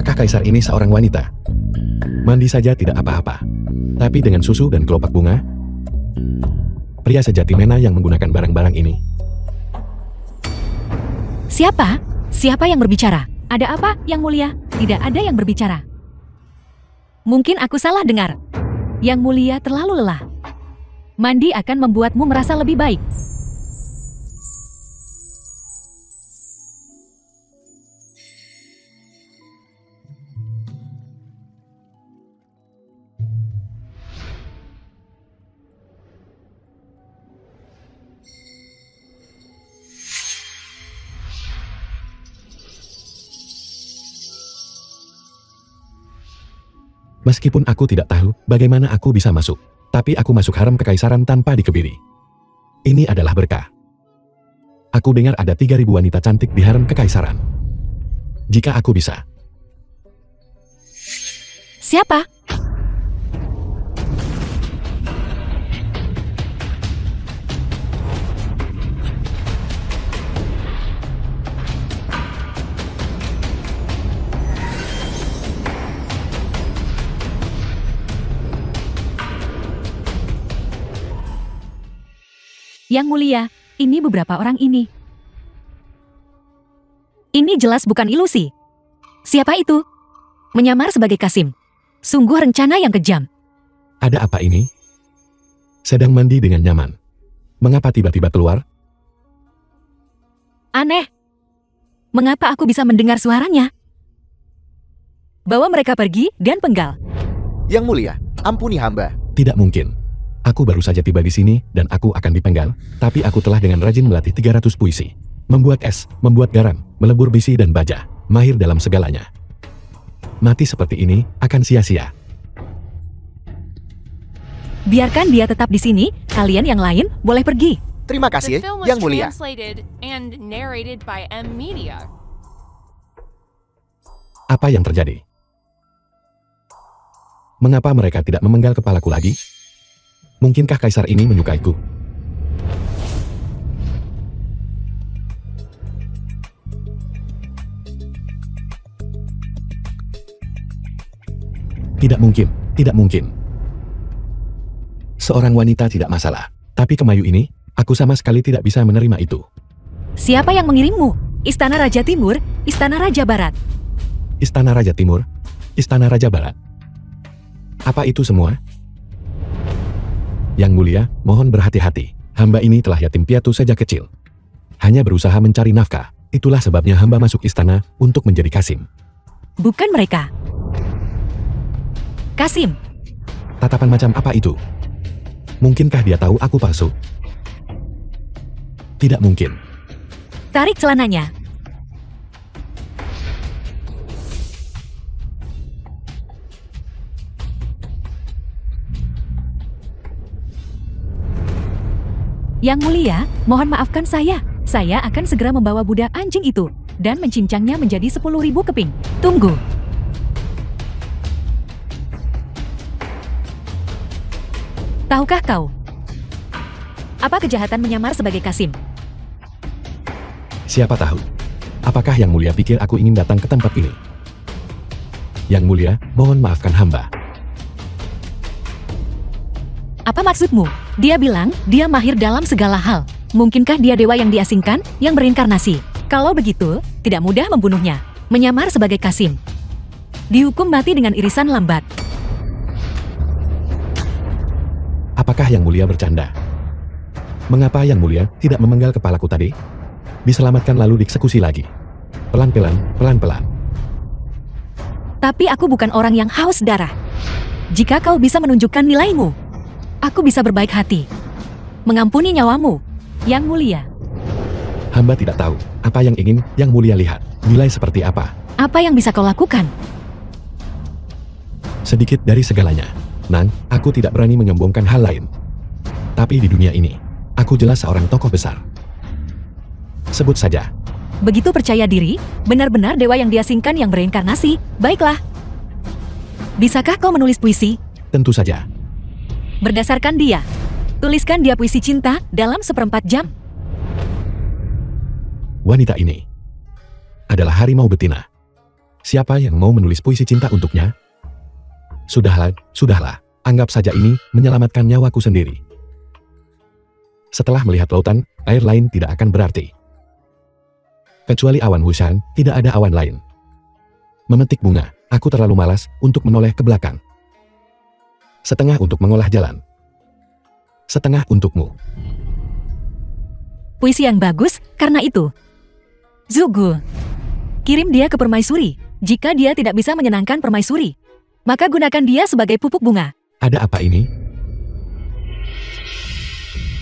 Apakah kaisar ini seorang wanita? Mandi saja tidak apa-apa. Tapi dengan susu dan kelopak bunga? Pria sejati Mena yang menggunakan barang-barang ini. Siapa? Siapa yang berbicara? Ada apa, Yang Mulia? Tidak ada yang berbicara. Mungkin aku salah dengar. Yang Mulia terlalu lelah. Mandi akan membuatmu merasa lebih baik. Meskipun aku tidak tahu bagaimana aku bisa masuk, tapi aku masuk harem kekaisaran tanpa dikebiri. Ini adalah berkah. Aku dengar ada 3.000 wanita cantik di harem kekaisaran. Jika aku bisa. Siapa? Yang Mulia, ini beberapa orang ini. Ini jelas bukan ilusi. Siapa itu? Menyamar sebagai Kasim. Sungguh rencana yang kejam. Ada apa ini? Sedang mandi dengan nyaman. Mengapa tiba-tiba keluar? Aneh. Mengapa aku bisa mendengar suaranya? Bawa mereka pergi dan penggal. Yang Mulia, ampuni hamba. Tidak mungkin. Aku baru saja tiba di sini dan aku akan dipenggal, tapi aku telah dengan rajin melatih 300 puisi. Membuat es, membuat garam, melebur besi dan baja, mahir dalam segalanya. Mati seperti ini akan sia-sia. Biarkan dia tetap di sini, kalian yang lain boleh pergi. Terima kasih, The film was Yang Mulia. translated and narrated by M Media. Apa yang terjadi? Mengapa mereka tidak memenggal kepalaku lagi? Mungkinkah kaisar ini menyukaiku? Tidak mungkin, tidak mungkin. Seorang wanita tidak masalah, tapi kemayu ini, aku sama sekali tidak bisa menerima itu. Siapa yang mengirimmu? Istana Raja Timur, Istana Raja Barat. Istana Raja Timur, Istana Raja Barat. Apa itu semua? Yang Mulia, mohon berhati-hati. Hamba ini telah yatim piatu sejak kecil. Hanya berusaha mencari nafkah. Itulah sebabnya hamba masuk istana untuk menjadi Kasim. Bukan mereka. Kasim. Tatapan macam apa itu? Mungkinkah dia tahu aku palsu? Tidak mungkin. Tarik celananya. Yang Mulia, mohon maafkan saya. Saya akan segera membawa budak anjing itu dan mencincangnya menjadi 10.000 keping. Tunggu. Tahukah kau? Apa kejahatan menyamar sebagai Kasim? Siapa tahu? Apakah Yang Mulia pikir aku ingin datang ke tempat ini? Yang Mulia, mohon maafkan hamba. Apa maksudmu? Dia bilang dia mahir dalam segala hal. Mungkinkah dia dewa yang diasingkan, yang berinkarnasi? Kalau begitu, tidak mudah membunuhnya. Menyamar sebagai Kasim. Dihukum mati dengan irisan lambat. Apakah Yang Mulia bercanda? Mengapa Yang Mulia tidak memenggal kepalaku tadi? Diselamatkan lalu dieksekusi lagi. Pelan-pelan, pelan-pelan. Tapi aku bukan orang yang haus darah. Jika kau bisa menunjukkan nilaimu, aku bisa berbaik hati. Mengampuni nyawamu, Yang Mulia. Hamba tidak tahu apa yang ingin Yang Mulia lihat. Nilai seperti apa? Apa yang bisa kau lakukan? Sedikit dari segalanya. Nang, aku tidak berani menyombongkan hal lain. Tapi di dunia ini, aku jelas seorang tokoh besar. Sebut saja. Begitu percaya diri, benar-benar dewa yang diasingkan yang berinkarnasi. Baiklah. Bisakah kau menulis puisi? Tentu saja. Berdasarkan dia. Tuliskan dia puisi cinta dalam 1/4 jam. Wanita ini adalah harimau betina. Siapa yang mau menulis puisi cinta untuknya? Sudahlah, sudahlah. Anggap saja ini menyelamatkan nyawaku sendiri. Setelah melihat lautan, air lain tidak akan berarti. Kecuali awan hujan, tidak ada awan lain. Memetik bunga, aku terlalu malas untuk menoleh ke belakang. Setengah untuk mengolah jalan. Setengah untukmu. Puisi yang bagus, karena itu. Zugu. Kirim dia ke permaisuri. Jika dia tidak bisa menyenangkan permaisuri, maka gunakan dia sebagai pupuk bunga. Ada apa ini?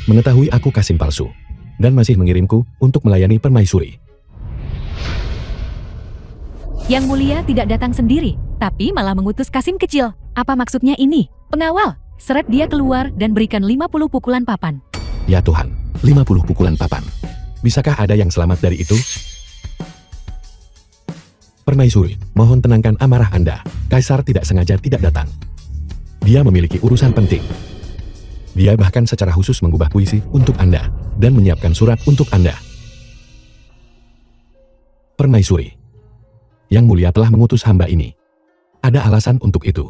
Mengetahui aku Kasim palsu, dan masih mengirimku untuk melayani permaisuri. Yang mulia tidak datang sendiri, tapi malah mengutus Kasim kecil. Apa maksudnya ini? Pengawal, seret dia keluar dan berikan 50 pukulan papan. Ya Tuhan, 50 pukulan papan. Bisakah ada yang selamat dari itu? Permaisuri, mohon tenangkan amarah Anda. Kaisar tidak sengaja tidak datang. Dia memiliki urusan penting. Dia bahkan secara khusus mengubah puisi untuk Anda, dan menyiapkan surat untuk Anda. Permaisuri, Yang Mulia telah mengutus hamba ini. Ada alasan untuk itu.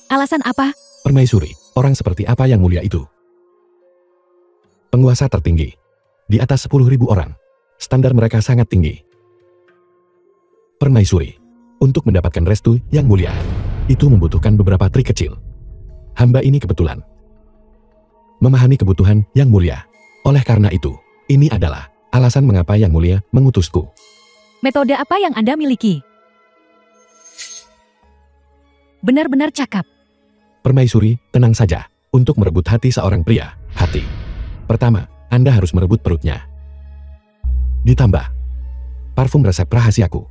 Alasan apa? Permaisuri, orang seperti apa Yang Mulia itu? Penguasa tertinggi. Di atas 10.000 orang. Standar mereka sangat tinggi. Permaisuri, untuk mendapatkan restu Yang Mulia, itu membutuhkan beberapa trik kecil. Hamba ini kebetulan memahami kebutuhan Yang Mulia. Oleh karena itu, ini adalah alasan mengapa Yang Mulia mengutusku. Metode apa yang Anda miliki? Benar-benar cakap. Permaisuri, tenang saja. Untuk merebut hati seorang pria, hati. Pertama, Anda harus merebut perutnya. Ditambah parfum resep rahasiaku.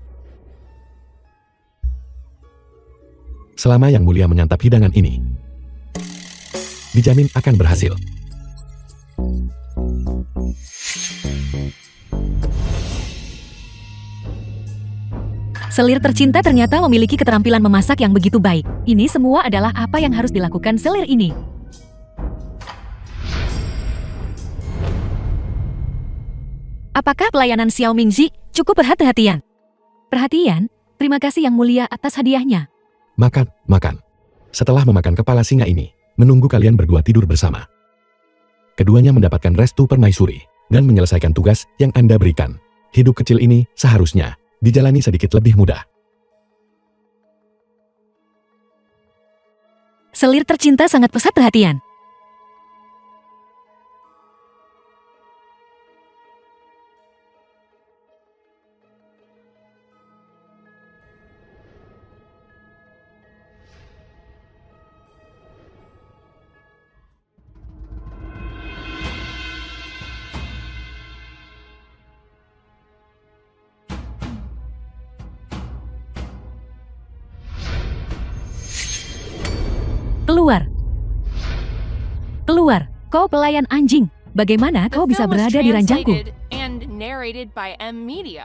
Selama Yang Mulia menyantap hidangan ini, dijamin akan berhasil. Selir tercinta ternyata memiliki keterampilan memasak yang begitu baik. Ini semua adalah apa yang harus dilakukan selir ini. Apakah pelayanan Xiao Mingzi cukup berhati-hatian? Perhatian, terima kasih Yang Mulia atas hadiahnya. Makan, makan. Setelah memakan kepala singa ini, menunggu kalian berdua tidur bersama. Keduanya mendapatkan restu permaisuri, dan menyelesaikan tugas yang Anda berikan. Hidup kecil ini seharusnya dijalani sedikit lebih mudah. Selir tercinta sangat pesat perhatian. Keluar. Keluar, kau pelayan anjing. Bagaimana kau bisa berada di ranjangku? And narrated by M Media.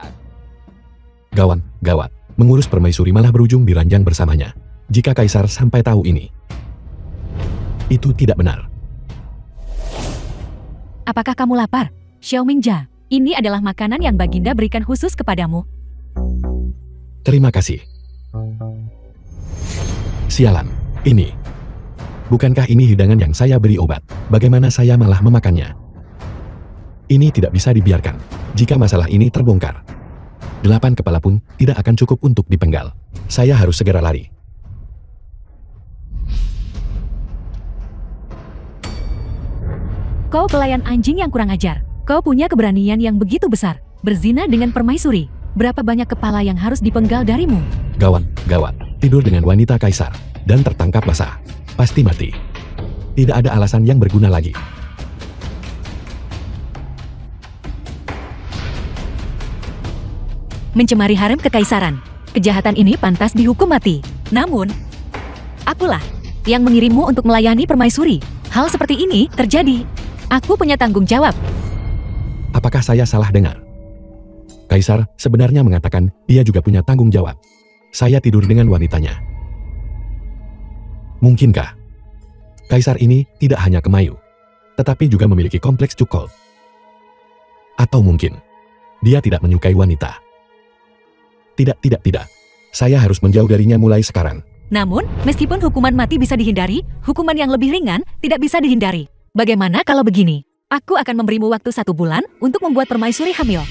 Gawat, gawat. Mengurus permaisuri malah berujung di ranjang bersamanya. Jika Kaisar sampai tahu ini, itu tidak benar. Apakah kamu lapar? Xiao Mingja, ini adalah makanan yang Baginda berikan khusus kepadamu. Terima kasih. Sialan, ini. Bukankah ini hidangan yang saya beri obat? Bagaimana saya malah memakannya? Ini tidak bisa dibiarkan. Jika masalah ini terbongkar, 8 kepala pun tidak akan cukup untuk dipenggal. Saya harus segera lari. Kau pelayan anjing yang kurang ajar. Kau punya keberanian yang begitu besar. Berzina dengan permaisuri. Berapa banyak kepala yang harus dipenggal darimu? Gawat, gawat. Tidur dengan wanita Kaisar dan tertangkap basah. Pasti mati. Tidak ada alasan yang berguna lagi. Mencemari harem kekaisaran. Kejahatan ini pantas dihukum mati. Namun, akulah yang mengirimmu untuk melayani permaisuri. Hal seperti ini terjadi. Aku punya tanggung jawab. Apakah saya salah dengar? Kaisar sebenarnya mengatakan dia juga punya tanggung jawab. Saya tidur dengan wanitanya. Mungkinkah Kaisar ini tidak hanya kemayu, tetapi juga memiliki kompleks cuckold. Atau mungkin, dia tidak menyukai wanita. Tidak. Saya harus menjauh darinya mulai sekarang. Namun, meskipun hukuman mati bisa dihindari, hukuman yang lebih ringan tidak bisa dihindari. Bagaimana kalau begini? Aku akan memberimu waktu 1 bulan untuk membuat permaisuri hamil.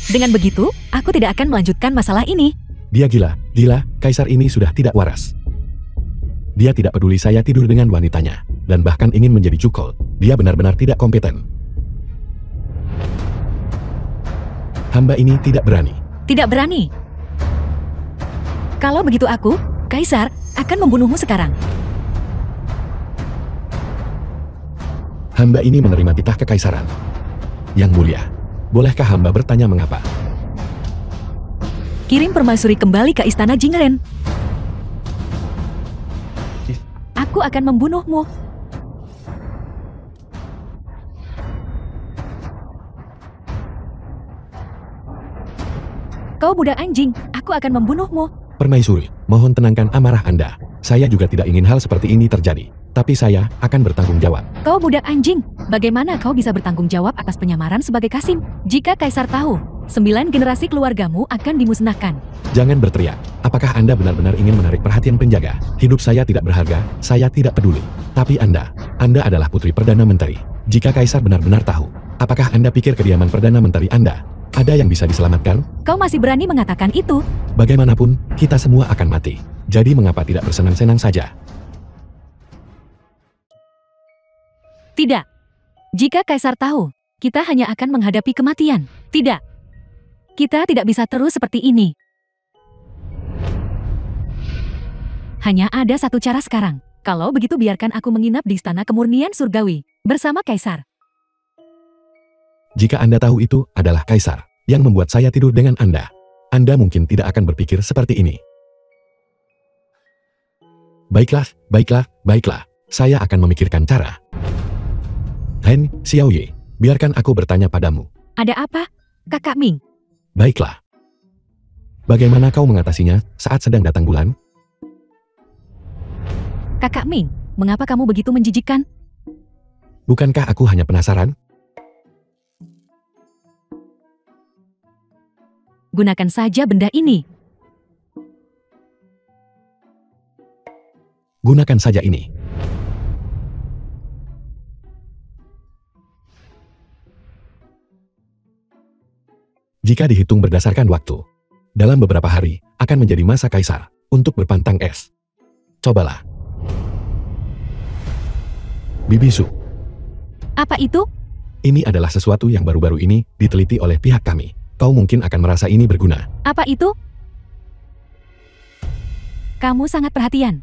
Dengan begitu, aku tidak akan melanjutkan masalah ini. Dia gila, kaisar ini sudah tidak waras. Dia tidak peduli saya tidur dengan wanitanya, dan bahkan ingin menjadi cuckold. Dia benar-benar tidak kompeten. Hamba ini tidak berani. Tidak berani. Kalau begitu aku, Kaisar, akan membunuhmu sekarang. Hamba ini menerima titah kekaisaran. Yang mulia, bolehkah hamba bertanya mengapa? Kirim permaisuri kembali ke istana Jingren. Aku akan membunuhmu. Kau budak anjing, aku akan membunuhmu. Permaisuri, mohon tenangkan amarah Anda. Saya juga tidak ingin hal seperti ini terjadi. Tapi saya akan bertanggung jawab. Kau budak anjing, bagaimana kau bisa bertanggung jawab atas penyamaran sebagai Kasim? Jika Kaisar tahu, 9 generasi keluargamu akan dimusnahkan. Jangan berteriak. Apakah Anda benar-benar ingin menarik perhatian penjaga? Hidup saya tidak berharga, saya tidak peduli. Tapi Anda adalah putri Perdana Menteri. Jika Kaisar benar-benar tahu, apakah Anda pikir kediaman Perdana Menteri Anda ada yang bisa diselamatkan? Kau masih berani mengatakan itu? Bagaimanapun, kita semua akan mati. Jadi mengapa tidak bersenang-senang saja? Tidak. Jika Kaisar tahu, kita hanya akan menghadapi kematian. Tidak. Kita tidak bisa terus seperti ini. Hanya ada satu cara sekarang. Kalau begitu biarkan aku menginap di Istana Kemurnian Surgawi bersama Kaisar. Jika Anda tahu itu adalah Kaisar yang membuat saya tidur dengan Anda mungkin tidak akan berpikir seperti ini. Baiklah. Saya akan memikirkan cara. Hen Xiaoye, biarkan aku bertanya padamu. Ada apa, Kakak Ming? Baiklah. Bagaimana kau mengatasinya saat sedang datang bulan? Kakak Ming, mengapa kamu begitu menjijikkan? Bukankah aku hanya penasaran? Gunakan saja benda ini. Gunakan saja ini. Jika dihitung berdasarkan waktu, dalam beberapa hari akan menjadi masa Kaisar untuk berpantang es. Cobalah. Bibisu. Apa itu? Ini adalah sesuatu yang baru-baru ini diteliti oleh pihak kami. Kau mungkin akan merasa ini berguna. Apa itu? Kamu sangat perhatian.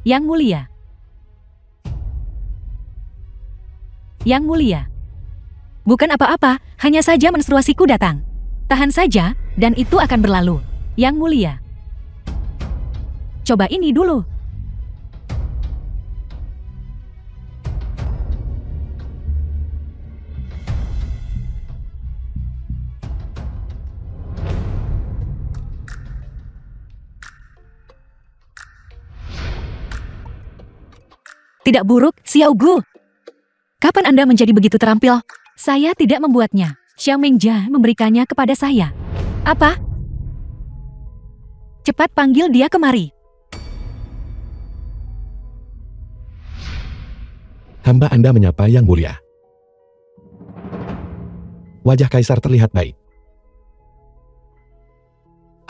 Yang mulia. Yang mulia. Bukan apa-apa, hanya saja menstruasiku datang. Tahan saja, dan itu akan berlalu. Yang mulia. Coba ini dulu. Tidak buruk, Xiao Gu. Kapan Anda menjadi begitu terampil? Saya tidak membuatnya. Xiao Mingjia memberikannya kepada saya. Apa? Cepat panggil dia kemari. Hamba Anda menyapa Yang Mulia. Wajah Kaisar terlihat baik.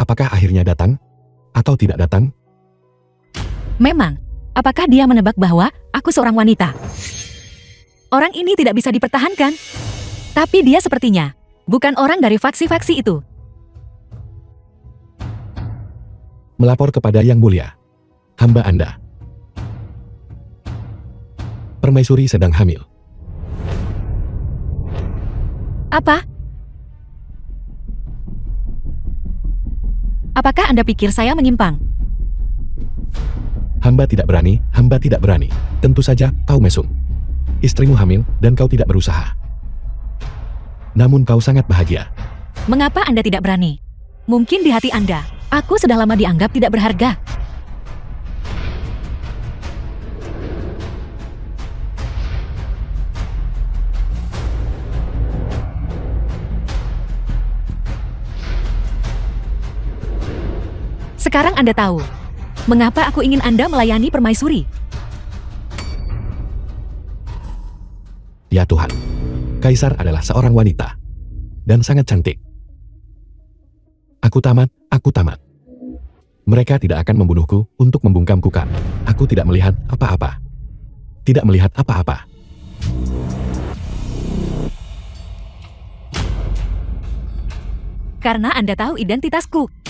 Apakah akhirnya datang? Atau tidak datang? Memang. Apakah dia menebak bahwa aku seorang wanita? Orang ini tidak bisa dipertahankan. Tapi dia sepertinya bukan orang dari faksi-faksi itu. Melapor kepada Yang Mulia. Hamba Anda. Permaisuri sedang hamil. Apa? Apakah Anda pikir saya menyimpang? Hamba tidak berani. Tentu saja kau mesum. Istrimu hamil dan kau tidak berusaha. Namun kau sangat bahagia. Mengapa Anda tidak berani? Mungkin di hati Anda, aku sudah lama dianggap tidak berharga. Sekarang Anda tahu mengapa aku ingin Anda melayani permaisuri. Ya Tuhan, Kaisar adalah seorang wanita dan sangat cantik. Aku tamat, aku tamat. Mereka tidak akan membunuhku untuk membungkamku kan. Aku tidak melihat apa-apa. Tidak melihat apa-apa. Karena Anda tahu identitasku.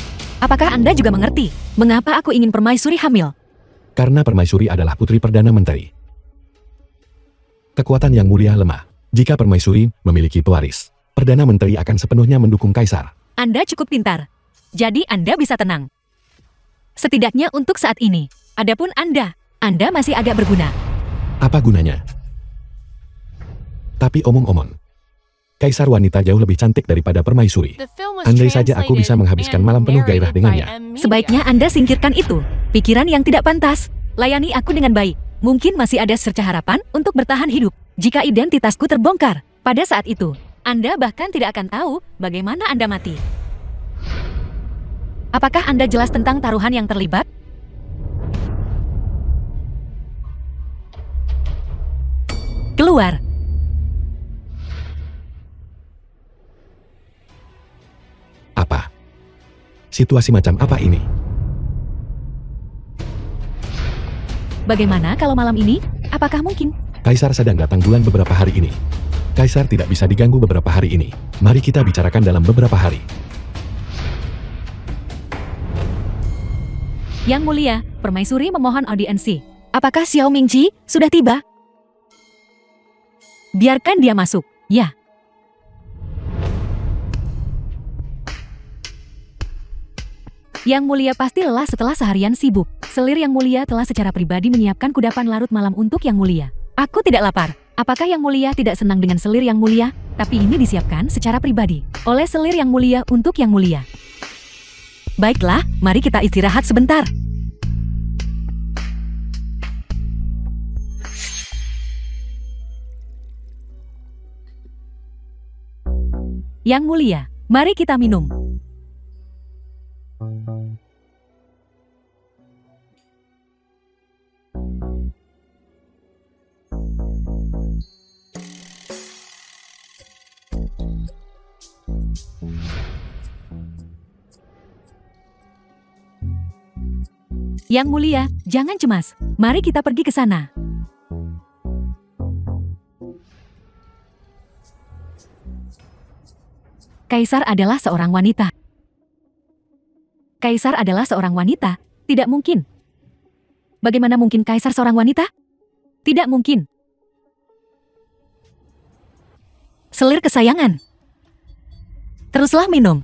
Apakah Anda juga mengerti mengapa aku ingin permaisuri hamil? Karena permaisuri adalah putri Perdana Menteri. Kekuatan yang mulia lemah. Jika permaisuri memiliki pewaris, Perdana Menteri akan sepenuhnya mendukung Kaisar. Anda cukup pintar. Jadi Anda bisa tenang. Setidaknya untuk saat ini. Adapun Anda masih agak berguna. Apa gunanya? Tapi omong-omong, Kaisar wanita jauh lebih cantik daripada permaisuri. The film was Andai saja aku bisa translated menghabiskan and malam penuh gairah narrated by dengannya. M. Media. Sebaiknya Anda singkirkan itu. Pikiran yang tidak pantas. Layani aku dengan baik. Mungkin masih ada secerca harapan untuk bertahan hidup. Jika identitasku terbongkar, pada saat itu, Anda bahkan tidak akan tahu bagaimana Anda mati. Apakah Anda jelas tentang taruhan yang terlibat? Keluar. Apa? Situasi macam apa ini? Bagaimana kalau malam ini? Apakah mungkin? Kaisar sedang datang bulan beberapa hari ini. Kaisar tidak bisa diganggu beberapa hari ini. Mari kita bicarakan dalam beberapa hari. Yang Mulia, permaisuri memohon audiensi. Apakah Xiao Mingji sudah tiba? Biarkan dia masuk. Ya. Yang Mulia pasti lelah setelah seharian sibuk. Selir Yang Mulia telah secara pribadi menyiapkan kudapan larut malam untuk Yang Mulia. Aku tidak lapar. Apakah Yang Mulia tidak senang dengan selir Yang Mulia? Tapi ini disiapkan secara pribadi oleh selir Yang Mulia untuk Yang Mulia. Baiklah, mari kita istirahat sebentar. Yang Mulia, mari kita minum. Yang Mulia, jangan cemas. Mari kita pergi ke sana. Kaisar adalah seorang wanita. Kaisar adalah seorang wanita? Tidak mungkin. Bagaimana mungkin Kaisar seorang wanita? Tidak mungkin. Selir kesayangan. Teruslah minum.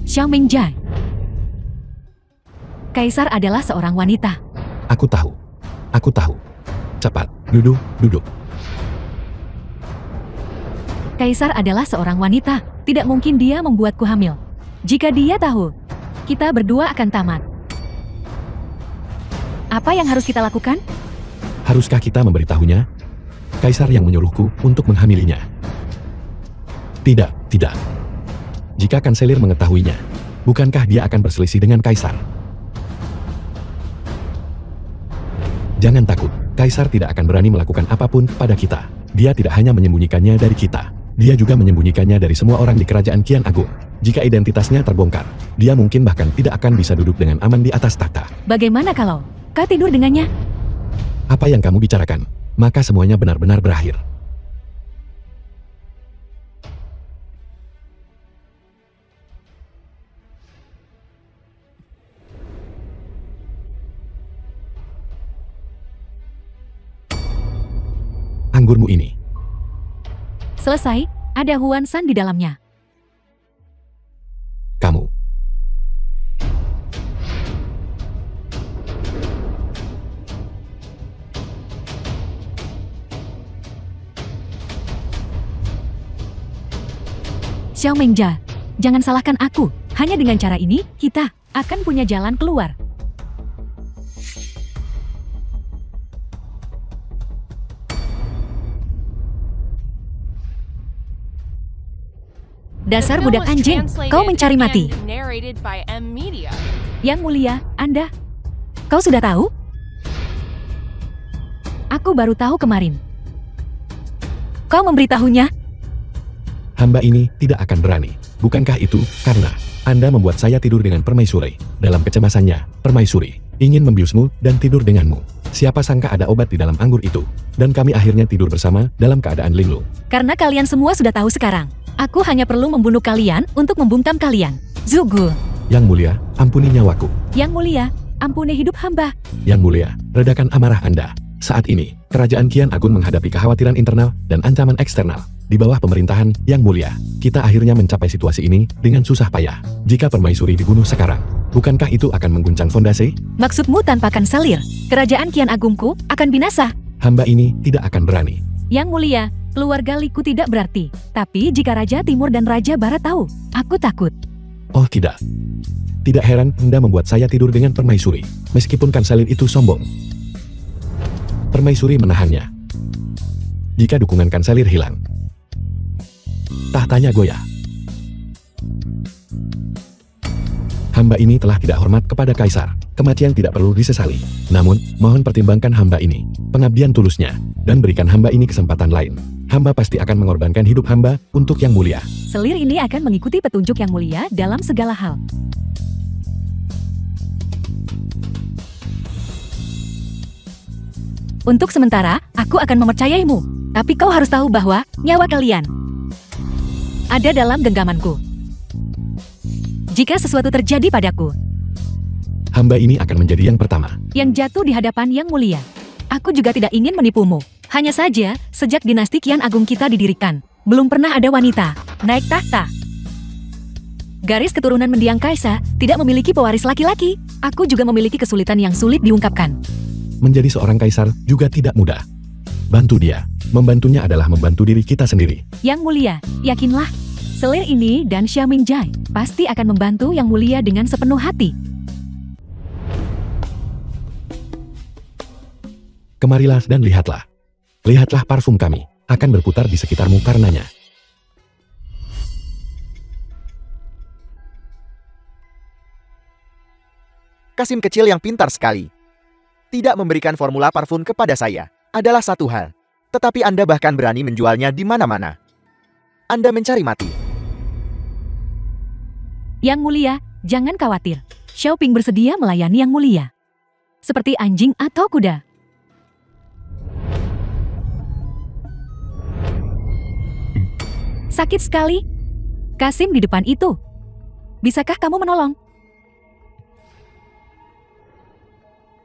Xiao Mingjai. Kaisar adalah seorang wanita. Aku tahu. Aku tahu. Cepat, duduk, duduk. Kaisar adalah seorang wanita. Tidak mungkin dia membuatku hamil. Jika dia tahu, kita berdua akan tamat. Apa yang harus kita lakukan? Haruskah kita memberitahunya? Kaisar yang menyuruhku untuk menghamilinya. Tidak, tidak. Jika kanselir mengetahuinya, bukankah dia akan berselisih dengan Kaisar? Jangan takut, Kaisar tidak akan berani melakukan apapun pada kita. Dia tidak hanya menyembunyikannya dari kita, dia juga menyembunyikannya dari semua orang di kerajaan Qian Agung. Jika identitasnya terbongkar, dia mungkin bahkan tidak akan bisa duduk dengan aman di atas takhta. Bagaimana kalau kau tidur dengannya? Apa yang kamu bicarakan, maka semuanya benar-benar berakhir. Anggurmu ini. Selesai, ada Huan San di dalamnya. Kamu. Xiao Mengjia, jangan salahkan aku. Hanya dengan cara ini, kita akan punya jalan keluar. Dasar film budak was anjing, kau translated mencari mati. and narrated by M Media. Yang mulia, Anda. Kau sudah tahu? Aku baru tahu kemarin. Kau memberitahunya? Hamba ini tidak akan berani. Bukankah itu karena Anda membuat saya tidur dengan permaisuri? Dalam kecemasannya, permaisuri ingin membiusmu dan tidur denganmu. Siapa sangka ada obat di dalam anggur itu. Dan kami akhirnya tidur bersama dalam keadaan linglung. Karena kalian semua sudah tahu sekarang. Aku hanya perlu membunuh kalian untuk membungkam kalian. Zugu. Yang mulia, ampuni nyawaku. Yang mulia, ampuni hidup hamba. Yang mulia, redakan amarah Anda. Saat ini, Kerajaan Kian Agung menghadapi kekhawatiran internal dan ancaman eksternal. Di bawah pemerintahan Yang Mulia, kita akhirnya mencapai situasi ini dengan susah payah. Jika permaisuri dibunuh sekarang, bukankah itu akan mengguncang fondasi? Maksudmu tanpa kanselir, Kerajaan Kian Agungku akan binasa. Hamba ini tidak akan berani. Yang mulia, keluarga Liku tidak berarti. Tapi jika Raja Timur dan Raja Barat tahu, aku takut. Oh tidak. Tidak heran Anda membuat saya tidur dengan permaisuri, meskipun kanselir itu sombong. Permaisuri menahannya. Jika dukungan kanselir hilang, tahtanya goyah. Hamba ini telah tidak hormat kepada kaisar. Kematian tidak perlu disesali. Namun, mohon pertimbangkan hamba ini, pengabdian tulusnya, dan berikan hamba ini kesempatan lain. Hamba pasti akan mengorbankan hidup hamba untuk Yang Mulia. Selir ini akan mengikuti petunjuk Yang Mulia dalam segala hal. Untuk sementara, aku akan mempercayaimu. Tapi kau harus tahu bahwa nyawa kalian ada dalam genggamanku. Jika sesuatu terjadi padaku, Hamba ini akan menjadi yang pertama yang jatuh di hadapan Yang Mulia. Aku juga tidak ingin menipumu. Hanya saja, sejak dinasti Kian Agung kita didirikan, belum pernah ada wanita naik tahta. Garis keturunan mendiang kaisar tidak memiliki pewaris laki-laki. Aku juga memiliki kesulitan yang sulit diungkapkan. Menjadi seorang kaisar juga tidak mudah. Bantu dia. Membantunya adalah membantu diri kita sendiri. Yang Mulia, yakinlah, Selir ini dan Xia Mingjai pasti akan membantu Yang Mulia dengan sepenuh hati. Kemarilah dan lihatlah. Lihatlah parfum kami akan berputar di sekitarmu karenanya. Kasim kecil yang pintar sekali. Tidak memberikan formula parfum kepada saya adalah satu hal. Tetapi Anda bahkan berani menjualnya di mana-mana. Anda mencari mati. Yang Mulia, jangan khawatir. Xiaoping bersedia melayani Yang Mulia. Seperti anjing atau kuda. Sakit sekali. Kasim di depan itu. Bisakah kamu menolong?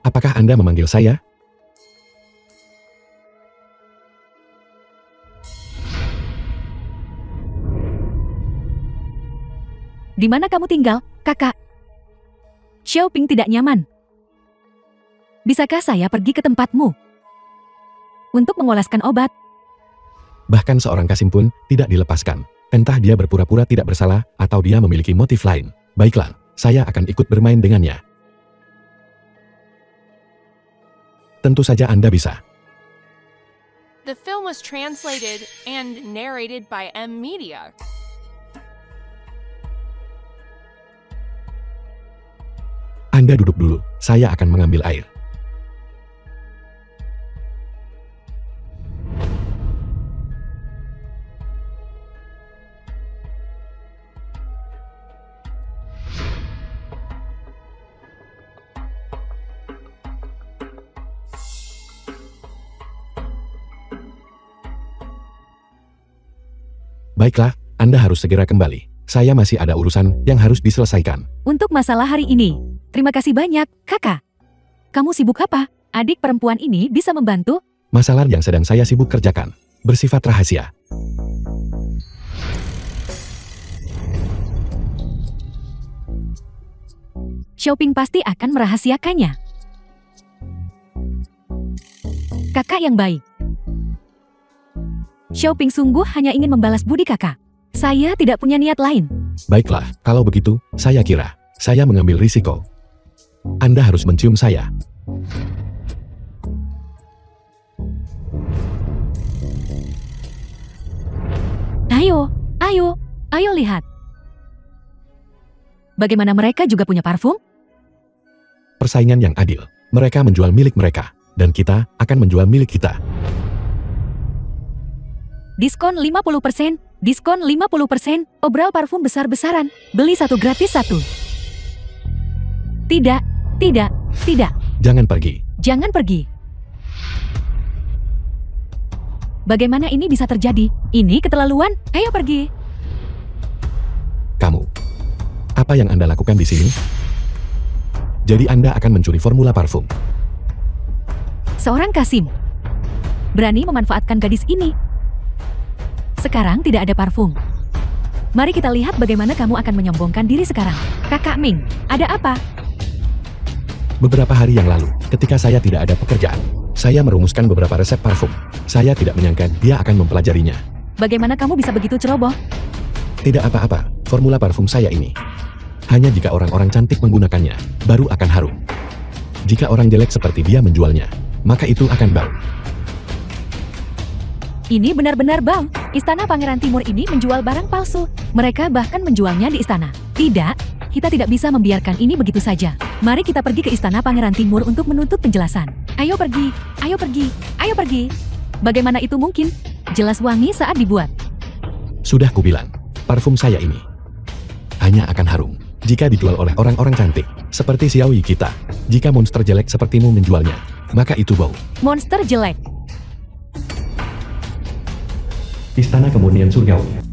Apakah Anda memanggil saya? Di mana kamu tinggal, kakak? Xiaoping tidak nyaman. Bisakah saya pergi ke tempatmu? Untuk mengolaskan obat. Bahkan seorang Kasim pun tidak dilepaskan. Entah dia berpura-pura tidak bersalah atau dia memiliki motif lain. Baiklah, saya akan ikut bermain dengannya. Tentu saja Anda bisa. The film was translated and narrated by M Media. Anda duduk dulu, saya akan mengambil air. Baiklah, Anda harus segera kembali. Saya masih ada urusan yang harus diselesaikan. Untuk masalah hari ini, terima kasih banyak, kakak. Kamu sibuk apa? Adik perempuan ini bisa membantu? Masalah yang sedang saya sibuk kerjakan bersifat rahasia. Xiaoping pasti akan merahasiakannya. Kakak yang baik. Xiaoping sungguh hanya ingin membalas budi kakak. Saya tidak punya niat lain. Baiklah, kalau begitu, saya kira saya mengambil risiko. Anda harus mencium saya. Ayo, ayo, Ayo lihat. Bagaimana mereka juga punya parfum? Persaingan yang adil. Mereka menjual milik mereka, dan kita akan menjual milik kita. Diskon 50%, diskon 50%, obral parfum besar-besaran, beli satu gratis satu. Tidak, tidak, tidak. Jangan pergi. Jangan pergi. Bagaimana ini bisa terjadi? Ini keterlaluan, ayo pergi. Kamu. Apa yang Anda lakukan di sini? Jadi Anda akan mencuri formula parfum. Seorang Kasim berani memanfaatkan gadis ini. Sekarang tidak ada parfum. Mari kita lihat bagaimana kamu akan menyombongkan diri sekarang. Kakak Ming, ada apa? Beberapa hari yang lalu, ketika saya tidak ada pekerjaan, saya merumuskan beberapa resep parfum. Saya tidak menyangka dia akan mempelajarinya. Bagaimana kamu bisa begitu ceroboh? Tidak apa-apa, formula parfum saya ini. Hanya jika orang-orang cantik menggunakannya, baru akan harum. Jika orang jelek seperti dia menjualnya, maka itu akan bau. Ini benar-benar bau. Istana Pangeran Timur ini menjual barang palsu. Mereka bahkan menjualnya di istana. Tidak, kita tidak bisa membiarkan ini begitu saja. Mari kita pergi ke Istana Pangeran Timur untuk menuntut penjelasan. Ayo pergi, ayo pergi, ayo pergi. Bagaimana itu mungkin? Jelas wangi saat dibuat. Sudah kubilang, parfum saya ini hanya akan harum jika dijual oleh orang-orang cantik, seperti Xiaoyi kita. Jika monster jelek sepertimu menjualnya, maka itu bau. Monster jelek. Istana Kemurnian Surgawi.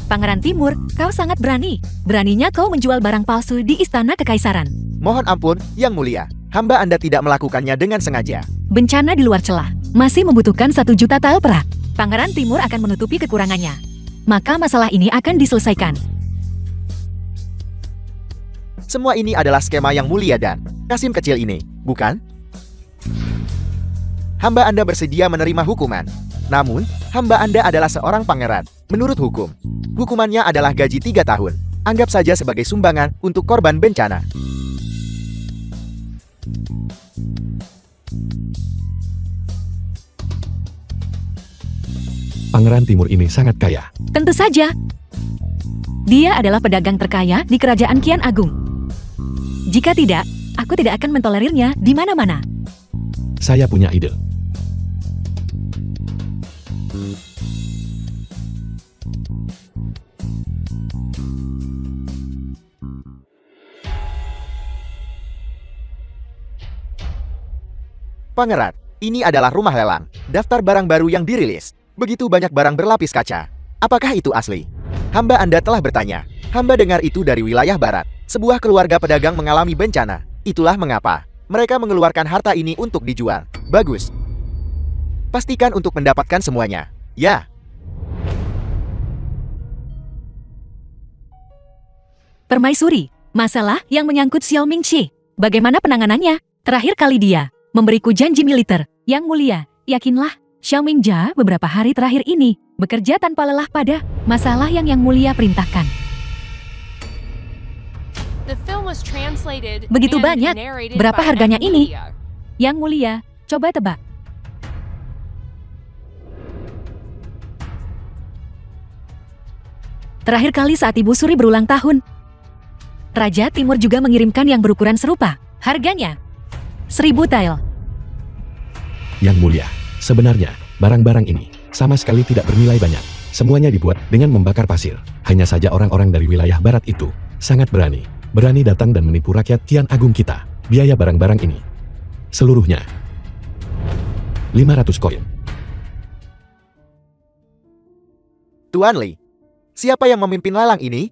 Pangeran Timur, kau sangat berani. Beraninya kau menjual barang palsu di Istana Kekaisaran. Mohon ampun, Yang Mulia. Hamba Anda tidak melakukannya dengan sengaja. Bencana di luar celah. Masih membutuhkan 1 juta tael perak. Pangeran Timur akan menutupi kekurangannya. Maka masalah ini akan diselesaikan. Semua ini adalah skema Yang Mulia dan Kasim kecil ini, bukan? Hamba Anda bersedia menerima hukuman. Namun, hamba Anda adalah seorang pangeran. Menurut hukum, hukumannya adalah gaji 3 tahun. Anggap saja sebagai sumbangan untuk korban bencana. Pangeran Timur ini sangat kaya. Tentu saja. Dia adalah pedagang terkaya di Kerajaan Qian Agung. Jika tidak, aku tidak akan mentolerirnya di mana-mana. Saya punya ide. Pangeran, ini adalah rumah lelang. Daftar barang baru yang dirilis. Begitu banyak barang berlapis kaca. Apakah itu asli? Hamba Anda telah bertanya. Hamba dengar itu dari wilayah barat. Sebuah keluarga pedagang mengalami bencana. Itulah mengapa mereka mengeluarkan harta ini untuk dijual. Bagus. Pastikan untuk mendapatkan semuanya. Ya. Permaisuri, masalah yang menyangkut Xiao Mingxi. Bagaimana penanganannya? Terakhir kali dia memberiku janji militer. Yang Mulia, yakinlah, Xiao Mingja beberapa hari terakhir ini bekerja tanpa lelah pada masalah yang Yang Mulia perintahkan. The film was translated Begitu and banyak. narrated Berapa by harganya ini? Media. Yang Mulia, coba tebak. Terakhir kali saat Ibu Suri berulang tahun, Raja Timur juga mengirimkan yang berukuran serupa. Harganya 1000 tael. Yang Mulia, sebenarnya, barang-barang ini sama sekali tidak bernilai banyak. Semuanya dibuat dengan membakar pasir. Hanya saja orang-orang dari wilayah barat itu sangat berani. Berani datang dan menipu rakyat Qian Agung kita. Biaya barang-barang ini seluruhnya 500 koin. Tuan Li, siapa yang memimpin lelang ini?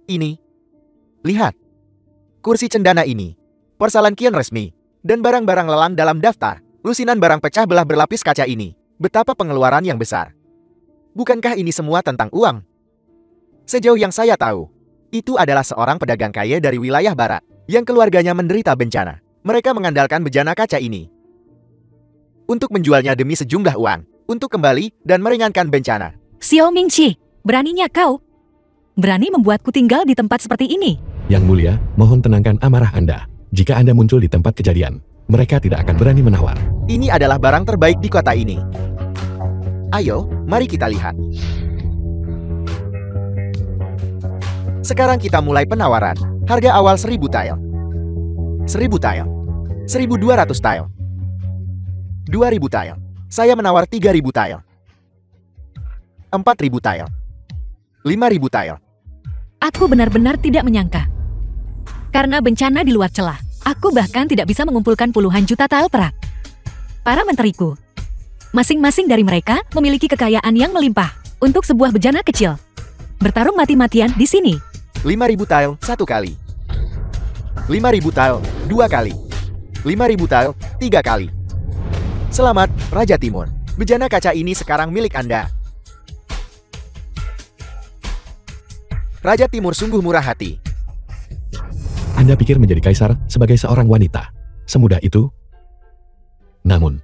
Ini. Lihat. Kursi cendana ini. Porselan Qian resmi. Dan barang-barang lelang dalam daftar. Lusinan barang pecah belah berlapis kaca ini. Betapa pengeluaran yang besar. Bukankah ini semua tentang uang? Sejauh yang saya tahu, itu adalah seorang pedagang kaya dari wilayah barat yang keluarganya menderita bencana. Mereka mengandalkan bejana kaca ini untuk menjualnya demi sejumlah uang, untuk kembali dan meringankan bencana. Xiao Mingxi, beraninya kau? Berani membuatku tinggal di tempat seperti ini? Yang Mulia, mohon tenangkan amarah Anda. Jika Anda muncul di tempat kejadian, mereka tidak akan berani menawar. Ini adalah barang terbaik di kota ini. Ayo, mari kita lihat. Sekarang kita mulai penawaran. Harga awal 1000 tile. 1000 tile. 1200 tile. 2000 tile. Saya menawar 3000 tile. 4000 tile. 5000 tile. Aku benar-benar tidak menyangka. Karena bencana di luar celah, aku bahkan tidak bisa mengumpulkan puluhan juta tile perak. Para menteriku, masing-masing dari mereka memiliki kekayaan yang melimpah untuk sebuah bejana kecil. Bertarung mati-matian di sini. 5000 tile 1 kali. 5000 tile 2 kali. 5000 tile 3 kali. Selamat, Raja Timur. Bejana kaca ini sekarang milik Anda. Raja Timur sungguh murah hati. Anda pikir menjadi kaisar sebagai seorang wanita semudah itu? Namun,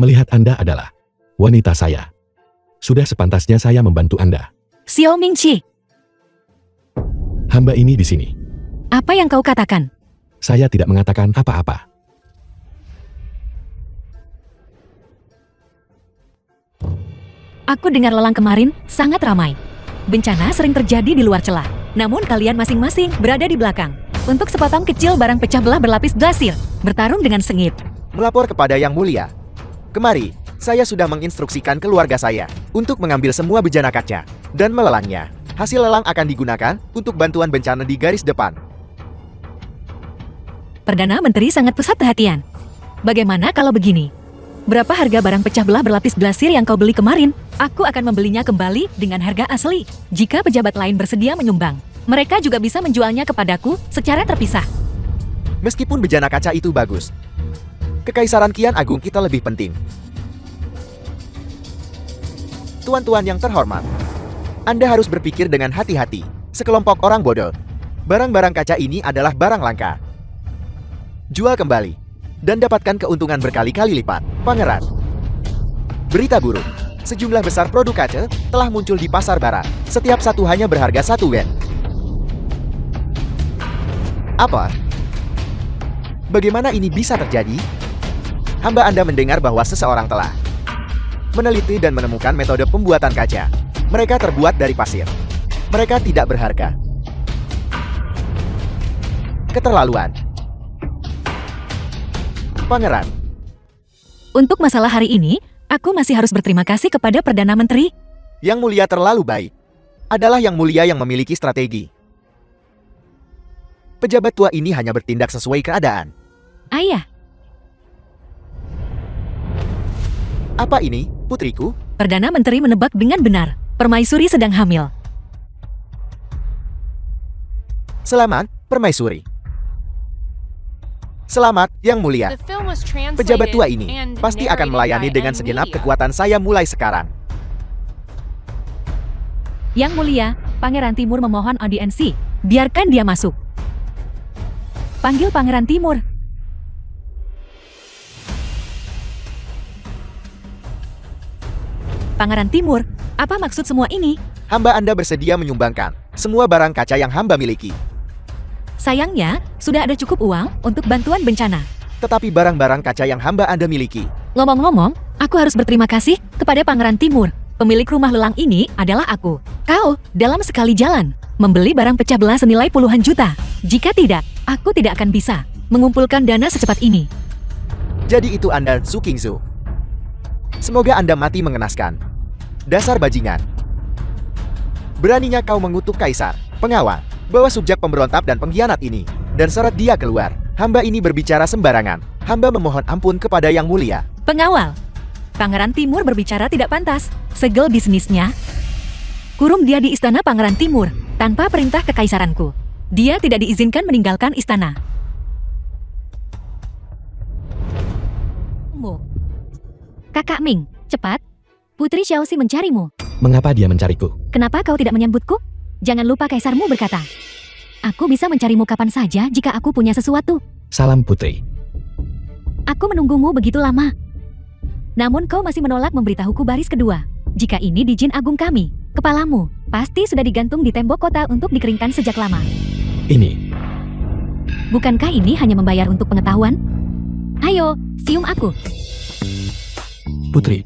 melihat Anda adalah wanita saya. Sudah sepantasnya saya membantu Anda. Xiao Mingqi, Hamba ini di sini. apa yang kau katakan? Saya tidak mengatakan apa-apa. Aku dengar lelang kemarin sangat ramai. Bencana sering terjadi di luar celah. Namun kalian masing-masing berada di belakang. Untuk sepotong kecil barang pecah belah berlapis glasir, bertarung dengan sengit. Melapor kepada Yang Mulia. Kemari, saya sudah menginstruksikan keluarga saya untuk mengambil semua bejana kaca dan melelangnya. Hasil lelang akan digunakan untuk bantuan bencana di garis depan. Perdana Menteri sangat pusat perhatian. Bagaimana kalau begini? Berapa harga barang pecah belah berlapis glasir yang kau beli kemarin? Aku akan membelinya kembali dengan harga asli. Jika pejabat lain bersedia menyumbang, mereka juga bisa menjualnya kepadaku secara terpisah. Meskipun bejana kaca itu bagus, Kekaisaran Qian Agung kita lebih penting. Tuan-tuan yang terhormat, Anda harus berpikir dengan hati-hati. Sekelompok orang bodoh. Barang-barang kaca ini adalah barang langka. Jual kembali dan dapatkan keuntungan berkali-kali lipat. Pangeran. Berita buruk. Sejumlah besar produk kaca telah muncul di pasar barat. Setiap satu hanya berharga 1 yen. Apa? Bagaimana ini bisa terjadi? Hamba Anda mendengar bahwa seseorang telah meneliti dan menemukan metode pembuatan kaca. Mereka terbuat dari pasir. Mereka tidak berharga. Keterlaluan. Pangeran. Untuk masalah hari ini, aku masih harus berterima kasih kepada Perdana Menteri. Yang Mulia terlalu baik. Adalah Yang Mulia yang memiliki strategi. Pejabat tua ini hanya bertindak sesuai keadaan. Ayah, Apa ini, putriku? Perdana Menteri menebak dengan benar. Permaisuri sedang hamil. Selamat, Permaisuri. Selamat, Yang Mulia. The film was translated Pejabat tua ini and pasti akan narrated melayani by dengan segenap M-Media. kekuatan saya mulai sekarang. Yang Mulia, Pangeran Timur memohon audiensi. Biarkan dia masuk. Panggil Pangeran Timur. Pangeran Timur, apa maksud semua ini? Hamba Anda bersedia menyumbangkan semua barang kaca yang hamba miliki. Sayangnya, sudah ada cukup uang untuk bantuan bencana. Tetapi barang-barang kaca yang hamba Anda miliki. Ngomong-ngomong, aku harus berterima kasih kepada Pangeran Timur. Pemilik rumah lelang ini adalah aku. Kau, dalam sekali jalan, membeli barang pecah belah senilai puluhan juta. Jika tidak, aku tidak akan bisa mengumpulkan dana secepat ini. Jadi itu Anda, Zhu Qingzu. Semoga Anda mati mengenaskan. Dasar bajingan. Beraninya kau mengutuk kaisar, pengawal, bawa subjek pemberontak dan pengkhianat ini, dan seret dia keluar. Hamba ini berbicara sembarangan. Hamba memohon ampun kepada Yang Mulia. Pengawal, Pangeran Timur berbicara tidak pantas. Segel bisnisnya. Kurung dia di istana Pangeran Timur, tanpa perintah kekaisaranku. Dia tidak diizinkan meninggalkan istana. Kakak Ming, cepat. Putri Xiaoxi mencarimu. Mengapa dia mencariku? Kenapa kau tidak menyambutku? Jangan lupa kaisarmu berkata, aku bisa mencarimu kapan saja jika aku punya sesuatu. Salam putri. Aku menunggumu begitu lama. Namun kau masih menolak memberitahuku baris kedua. Jika ini di Jin Agung kami, kepalamu pasti sudah digantung di tembok kota untuk dikeringkan sejak lama. Ini. Bukankah ini hanya membayar untuk pengetahuan? Ayo, cium aku. Putri,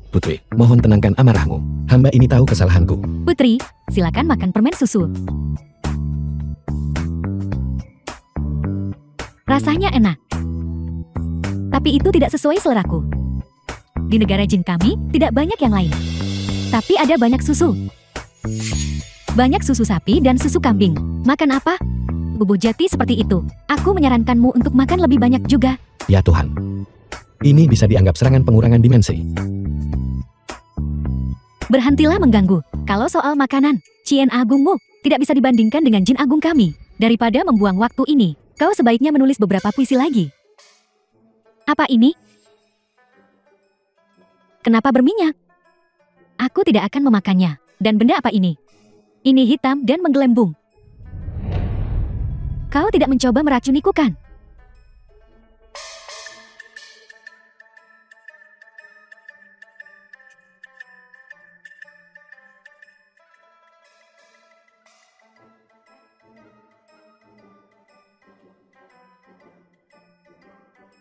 mohon tenangkan amarahmu. Hamba ini tahu kesalahanku. Putri, silakan makan permen susu. Rasanya enak. Tapi itu tidak sesuai seleraku. Di negara jin kami, tidak banyak yang lain. Tapi ada banyak susu. Banyak susu sapi dan susu kambing. Makan apa? Bubuk jati seperti itu. Aku menyarankanmu untuk makan lebih banyak juga. Ya Tuhan. Ini bisa dianggap serangan pengurangan dimensi. Berhentilah mengganggu. Kalau soal makanan, Cien Agungmu tidak bisa dibandingkan dengan Jin Agung kami. Daripada membuang waktu ini, kau sebaiknya menulis beberapa puisi lagi. Apa ini? Kenapa berminyak? Aku tidak akan memakannya. Dan benda apa ini? Ini hitam dan menggelembung. Kau tidak mencoba meracuniku kan?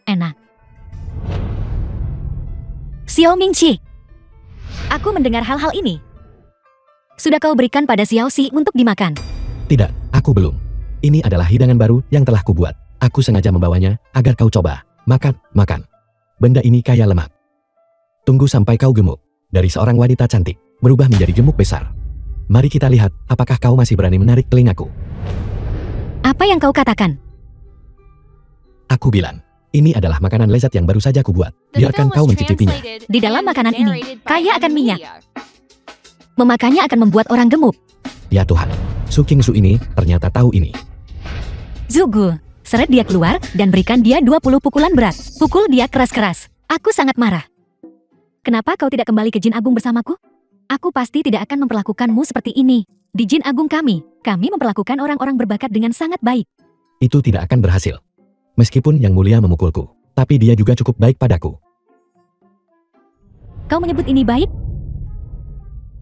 Enak. Xiao Mingqi, aku mendengar hal-hal ini. Sudah kau berikan pada Xiao Xi untuk dimakan? Tidak, aku belum. Ini adalah hidangan baru yang telah kubuat. Aku sengaja membawanya agar kau coba. Makan. Benda ini kaya lemak. Tunggu sampai kau gemuk. Dari seorang wanita cantik, berubah menjadi gemuk besar. Mari kita lihat apakah kau masih berani menarik telingaku. Apa yang kau katakan? Aku bilang, ini adalah makanan lezat yang baru saja kubuat. Biarkan kau mencicipinya. Di dalam makanan ini, kaya akan minyak. Memakannya akan membuat orang gemuk. Ya Tuhan, Su King Su ini ternyata tahu ini. Zugu, seret dia keluar dan berikan dia 20 pukulan berat. Pukul dia keras-keras. Aku sangat marah. Kenapa kau tidak kembali ke Jin Agung bersamaku? Aku pasti tidak akan memperlakukanmu seperti ini. Di Jin Agung kami memperlakukan orang-orang berbakat dengan sangat baik. Itu tidak akan berhasil. Meskipun Yang Mulia memukulku, tapi dia juga cukup baik padaku. Kau menyebut ini baik?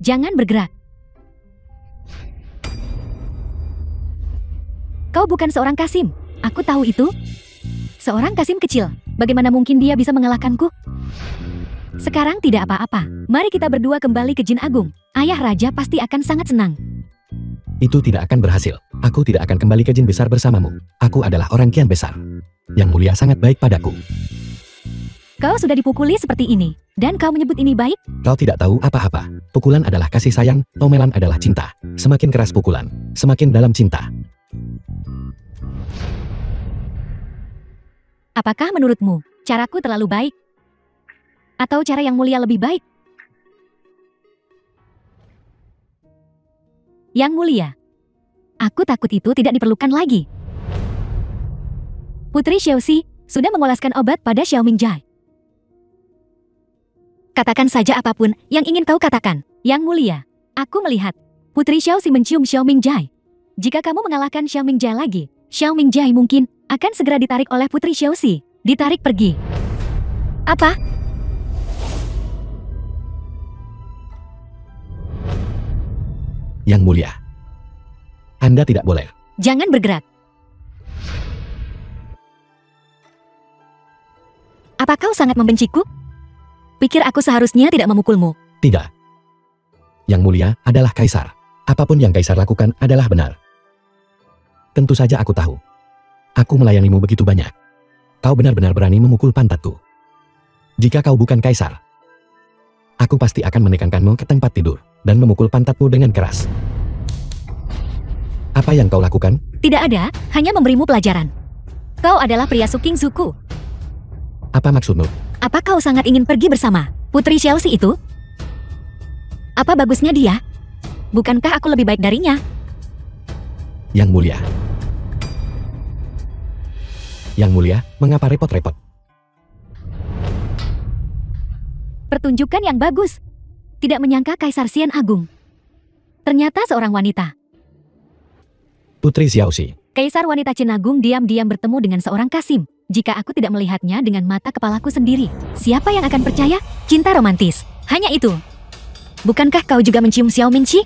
Jangan bergerak. Kau bukan seorang Kasim. Aku tahu itu. Seorang Kasim kecil. Bagaimana mungkin dia bisa mengalahkanku? Sekarang tidak apa-apa. Mari kita berdua kembali ke Jin Agung. Ayah Raja pasti akan sangat senang. Itu tidak akan berhasil. Aku tidak akan kembali ke Jin Besar bersamamu. Aku adalah orang kian besar. Yang Mulia sangat baik padaku. Kau sudah dipukuli seperti ini. Dan kau menyebut ini baik? Kau tidak tahu apa-apa. Pukulan adalah kasih sayang, omelan adalah cinta. Semakin keras pukulan, semakin dalam cinta. Apakah menurutmu, caraku terlalu baik? Atau cara Yang Mulia lebih baik? Yang Mulia, aku takut itu tidak diperlukan lagi. Putri Xiao Xi sudah mengolaskan obat pada Xiao Mingjai. Katakan saja apapun yang ingin kau katakan. Yang Mulia, aku melihat Putri Xiao Xi mencium Xiao Mingjai. Jika kamu mengalahkan Xiao Mingjai lagi, Xiao Mingjai mungkin akan segera ditarik oleh Putri Xiao Xi. Ditarik pergi. Apa? Yang Mulia, Anda tidak boleh. Jangan bergerak. Apa kau sangat membenciku? Pikir aku seharusnya tidak memukulmu. Tidak. Yang Mulia adalah Kaisar. Apapun yang Kaisar lakukan adalah benar. Tentu saja aku tahu. Aku melayanimu begitu banyak. Kau benar-benar berani memukul pantatku. Jika kau bukan Kaisar, aku pasti akan menekankanmu ke tempat tidur dan memukul pantatmu dengan keras. Apa yang kau lakukan? Tidak ada, hanya memberimu pelajaran. Kau adalah pria Su King Zuku. Apa maksudmu? Apa kau sangat ingin pergi bersama Putri Xiao Xi itu? Apa bagusnya dia? Bukankah aku lebih baik darinya? Yang Mulia. Yang Mulia, mengapa repot-repot? Pertunjukan yang bagus. Tidak menyangka Kaisar Xian Agung ternyata seorang wanita. Putri Xiao Xi. Kaisar wanita Jin Agung diam-diam bertemu dengan seorang Kasim. Jika aku tidak melihatnya dengan mata kepalaku sendiri, siapa yang akan percaya? Cinta romantis. Hanya itu. Bukankah kau juga mencium Xiao Mingqi?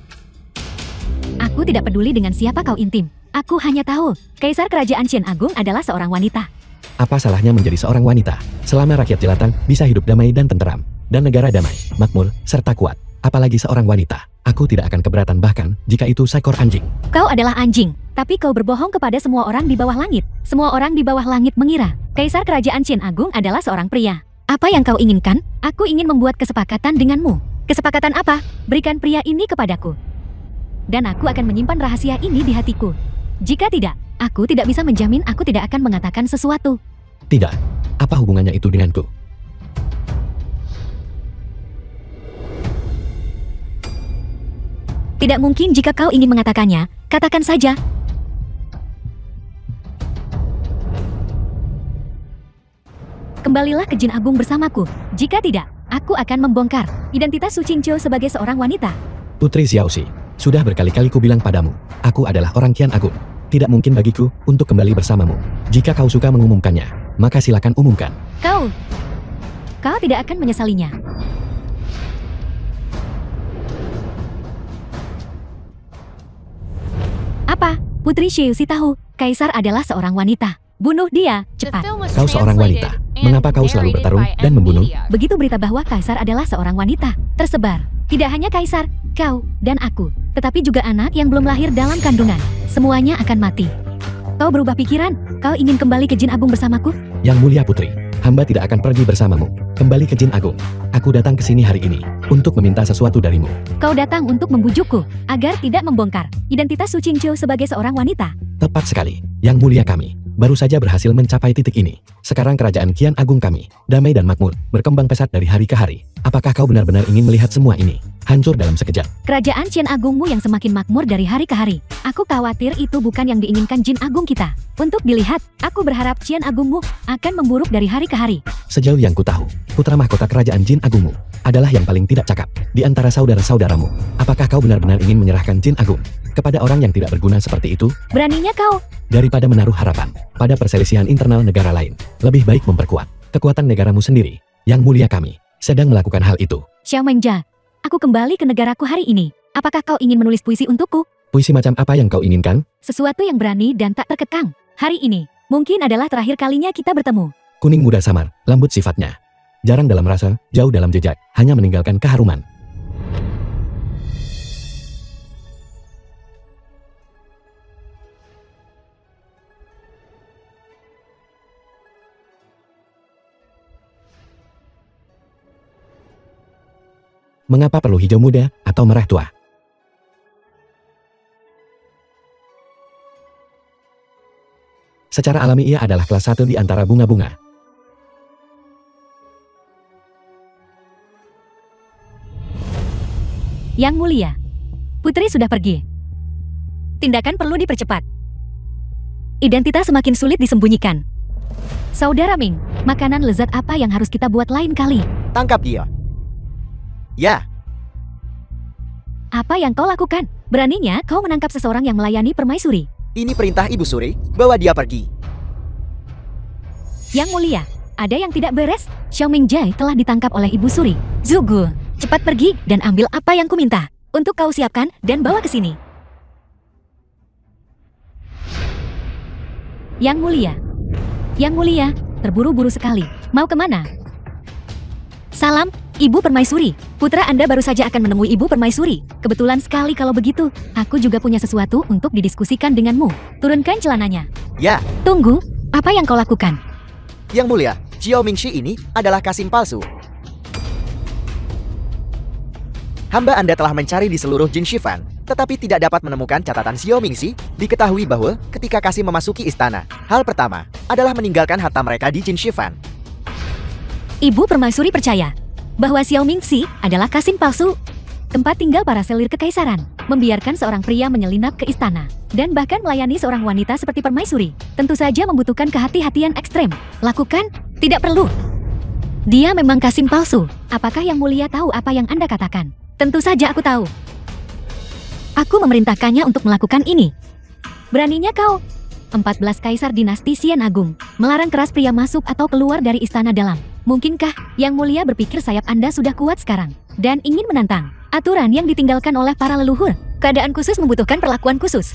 Aku tidak peduli dengan siapa kau intim. Aku hanya tahu, Kaisar Kerajaan Qian Agung adalah seorang wanita. Apa salahnya menjadi seorang wanita? Selama rakyat jelata bisa hidup damai dan tenteram. dan negara damai, makmur, serta kuat. Apalagi seorang wanita. Aku tidak akan keberatan bahkan jika itu seekor anjing. Kau adalah anjing, tapi kau berbohong kepada semua orang di bawah langit. Semua orang di bawah langit mengira Kaisar Kerajaan Qin Agung adalah seorang pria. Apa yang kau inginkan? Aku ingin membuat kesepakatan denganmu. Kesepakatan apa? Berikan pria ini kepadaku. Dan aku akan menyimpan rahasia ini di hatiku. Jika tidak, aku tidak bisa menjamin aku tidak akan mengatakan sesuatu. Tidak. Apa hubungannya itu denganku? Tidak mungkin jika kau ingin mengatakannya, katakan saja. Kembalilah ke Jin Agung bersamaku. Jika tidak, aku akan membongkar identitas Su Qingqiu sebagai seorang wanita. Putri Xiaoxi, sudah berkali-kali ku bilang padamu, aku adalah orang Qian Agung. Tidak mungkin bagiku untuk kembali bersamamu. Jika kau suka mengumumkannya, maka silakan umumkan. Kau tidak akan menyesalinya. Apa? Putri Xiaoxi tahu, Kaisar adalah seorang wanita. Bunuh dia, The cepat. film was Kau seorang wanita. translated and Mengapa kau selalu narrated bertarung by dan M membunuh? Media. Begitu berita bahwa Kaisar adalah seorang wanita tersebar. Tidak hanya Kaisar, kau, dan aku, tetapi juga anak yang belum lahir dalam kandungan. Semuanya akan mati. Kau berubah pikiran? Kau ingin kembali ke Jin Agung bersamaku? Yang mulia putri, hamba tidak akan pergi bersamamu. Kembali ke Jin Agung. Aku datang ke sini hari ini untuk meminta sesuatu darimu. Kau datang untuk membujukku agar tidak membongkar identitas Su Qingqiu sebagai seorang wanita. Tepat sekali, yang mulia kami. Baru saja berhasil mencapai titik ini. Sekarang kerajaan Qian Agung kami, damai dan makmur, berkembang pesat dari hari ke hari. Apakah kau benar-benar ingin melihat semua ini hancur dalam sekejap? Kerajaan Qin Agungmu yang semakin makmur dari hari ke hari. Aku khawatir itu bukan yang diinginkan Jin Agung kita. Untuk dilihat, aku berharap Qin Agungmu akan memburuk dari hari ke hari. Sejauh yang ku tahu, putra mahkota kerajaan Jin Agungmu adalah yang paling tidak cakap di antara saudara-saudaramu. Apakah kau benar-benar ingin menyerahkan Jin Agung kepada orang yang tidak berguna seperti itu? Beraninya kau? Daripada menaruh harapan pada perselisihan internal negara lain, lebih baik memperkuat kekuatan negaramu sendiri. Yang mulia kami sedang melakukan hal itu. Xiao Mengjia, aku kembali ke negaraku hari ini. Apakah kau ingin menulis puisi untukku? Puisi macam apa yang kau inginkan? Sesuatu yang berani dan tak terkekang. Hari ini, mungkin adalah terakhir kalinya kita bertemu. Kuning muda samar, lembut sifatnya. Jarang dalam rasa, jauh dalam jejak, hanya meninggalkan keharuman. Mengapa perlu hijau muda atau merah tua? Secara alami ia adalah kelas 1 di antara bunga-bunga. Yang mulia, putri sudah pergi. Tindakan perlu dipercepat. Identitas semakin sulit disembunyikan. Saudara Ming, makanan lezat apa yang harus kita buat lain kali? Tangkap dia. Ya, Apa yang kau lakukan? Beraninya kau menangkap seseorang yang melayani permaisuri. ini perintah Ibu Suri, bawa dia pergi. Yang mulia, ada yang tidak beres. Xiao Mingjai telah ditangkap oleh Ibu Suri. Zugu, cepat pergi dan ambil apa yang kuminta. Untuk kau siapkan dan bawa ke sini. Yang mulia, terburu-buru sekali. Mau kemana? Salam, Ibu Permaisuri. Putra Anda baru saja akan menemui Ibu Permaisuri. Kebetulan sekali kalau begitu. Aku juga punya sesuatu untuk didiskusikan denganmu. Turunkan celananya. Ya, Tunggu, apa yang kau lakukan? Yang mulia, Xiao Mingxi ini adalah kasim palsu. Hamba Anda telah mencari di seluruh Jin Shifan, tetapi tidak dapat menemukan catatan Xiao Mingxi. Diketahui bahwa ketika Kasim memasuki istana, hal pertama adalah meninggalkan harta mereka di Jin Shifan. Ibu Permaisuri percaya bahwa Xiao Mingxi adalah kasim palsu. Tempat tinggal para selir kekaisaran, membiarkan seorang pria menyelinap ke istana, dan bahkan melayani seorang wanita seperti permaisuri. Tentu saja membutuhkan kehati-hatian ekstrem. Lakukan? Tidak perlu. Dia memang kasim palsu. Apakah Yang Mulia tahu apa yang Anda katakan? Tentu saja aku tahu. Aku memerintahkannya untuk melakukan ini. Beraninya kau? 14 kaisar dinasti Xian Agung melarang keras pria masuk atau keluar dari istana dalam. Mungkinkah Yang Mulia berpikir sayap Anda sudah kuat sekarang dan ingin menantang aturan yang ditinggalkan oleh para leluhur? Keadaan khusus membutuhkan perlakuan khusus.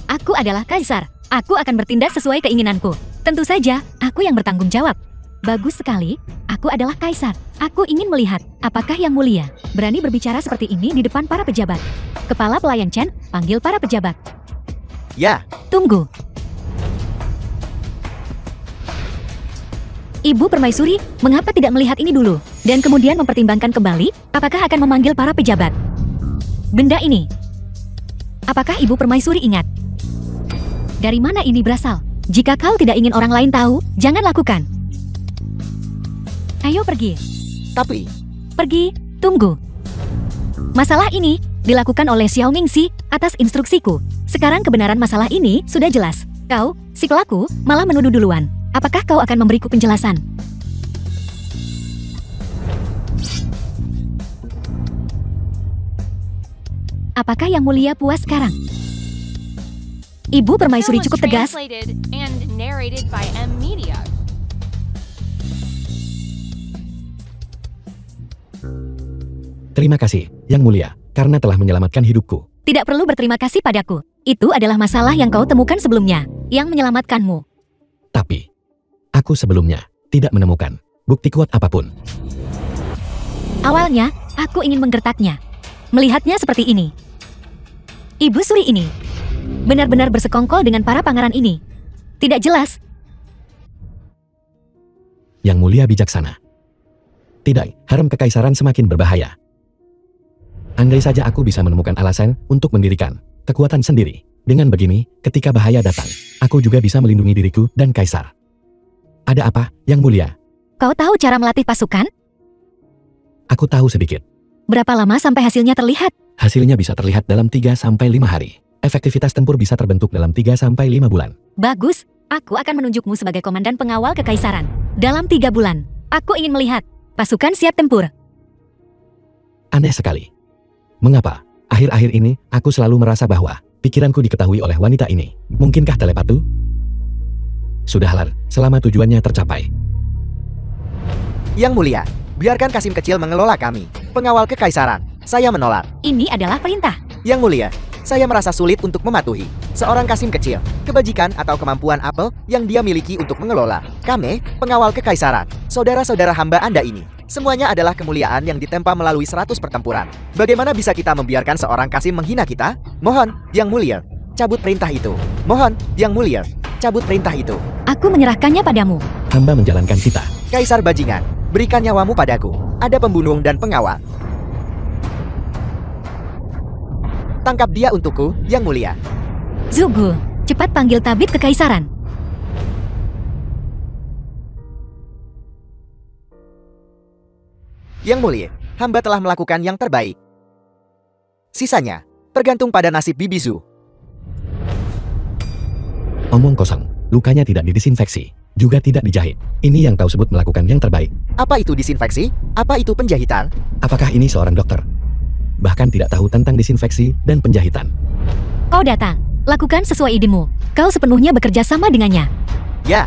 Aku adalah kaisar. Aku akan bertindak sesuai keinginanku. Tentu saja, aku yang bertanggung jawab. Bagus sekali. Aku Aku adalah kaisar. Aku ingin melihat apakah Yang Mulia berani berbicara seperti ini di depan para pejabat. Kepala pelayan Chen, panggil para pejabat. Ya, Tunggu. Ibu Permaisuri, mengapa tidak melihat ini dulu? Dan kemudian mempertimbangkan kembali, apakah akan memanggil para pejabat? Benda ini. Apakah Ibu Permaisuri ingat? Dari mana ini berasal? Jika kau tidak ingin orang lain tahu, jangan lakukan. Ayo pergi. tapi Pergi, tunggu. Masalah ini dilakukan oleh Xiao Mingxi atas instruksiku. Sekarang kebenaran masalah ini sudah jelas. Kau, si pelaku, malah menuduh duluan. Apakah kau akan memberiku penjelasan? Apakah Yang Mulia puas sekarang? Ibu The Permaisuri film was cukup tegas. translated and narrated by M Media. Terima kasih, Yang Mulia, karena telah menyelamatkan hidupku. Tidak perlu berterima kasih padaku. Itu adalah masalah yang kau temukan sebelumnya, yang menyelamatkanmu. Tapi, aku sebelumnya tidak menemukan bukti kuat apapun. Awalnya, aku ingin menggertaknya. Melihatnya seperti ini. Ibu Suri ini benar-benar bersekongkol dengan para pangeran ini. Tidak jelas. Yang Mulia bijaksana. Tidak, harem kekaisaran semakin berbahaya. Andai saja aku bisa menemukan alasan untuk mendirikan kekuatan sendiri. Dengan begini, ketika bahaya datang, aku juga bisa melindungi diriku dan kaisar. Ada apa, Yang Mulia? Kau tahu cara melatih pasukan? Aku tahu sedikit. Berapa lama sampai hasilnya terlihat? Hasilnya bisa terlihat dalam 3-5 hari. Efektivitas tempur bisa terbentuk dalam 3-5 bulan. Bagus, aku akan menunjukmu sebagai komandan pengawal kekaisaran. Dalam 3 bulan, aku ingin melihat pasukan siap tempur. Aneh sekali. Mengapa? Akhir-akhir ini, aku selalu merasa bahwa pikiranku diketahui oleh wanita ini. Mungkinkah telepatu? Sudahlah, selama tujuannya tercapai. Yang Mulia, biarkan Kasim kecil mengelola kami. Pengawal kekaisaran, saya menolak. Ini adalah perintah. Yang Mulia, saya merasa sulit untuk mematuhi seorang Kasim kecil, kebajikan atau kemampuan apa yang dia miliki untuk mengelola. Kami, pengawal kekaisaran, saudara-saudara hamba Anda ini, semuanya adalah kemuliaan yang ditempa melalui 100 pertempuran. Bagaimana bisa kita membiarkan seorang Kasim menghina kita? Mohon, Yang Mulia, cabut perintah itu. Mohon, Yang Mulia, cabut perintah itu. Aku menyerahkannya padamu. Hamba menjalankan kita. Kaisar bajingan, berikan nyawamu padaku. Ada pembunuh dan pengawal. Tangkap dia untukku, Yang Mulia. Zugu, cepat panggil tabib kekaisaran. Yang Mulia, hamba telah melakukan yang terbaik. Sisanya tergantung pada nasib Bibi Zhu. Omong kosong, lukanya tidak didisinfeksi, juga tidak dijahit. Ini yang kau sebut melakukan yang terbaik. Apa itu disinfeksi? Apa itu penjahitan? Apakah ini seorang dokter? Bahkan tidak tahu tentang disinfeksi dan penjahitan. Kau datang, lakukan sesuai idemu. Kau sepenuhnya bekerja sama dengannya. Ya,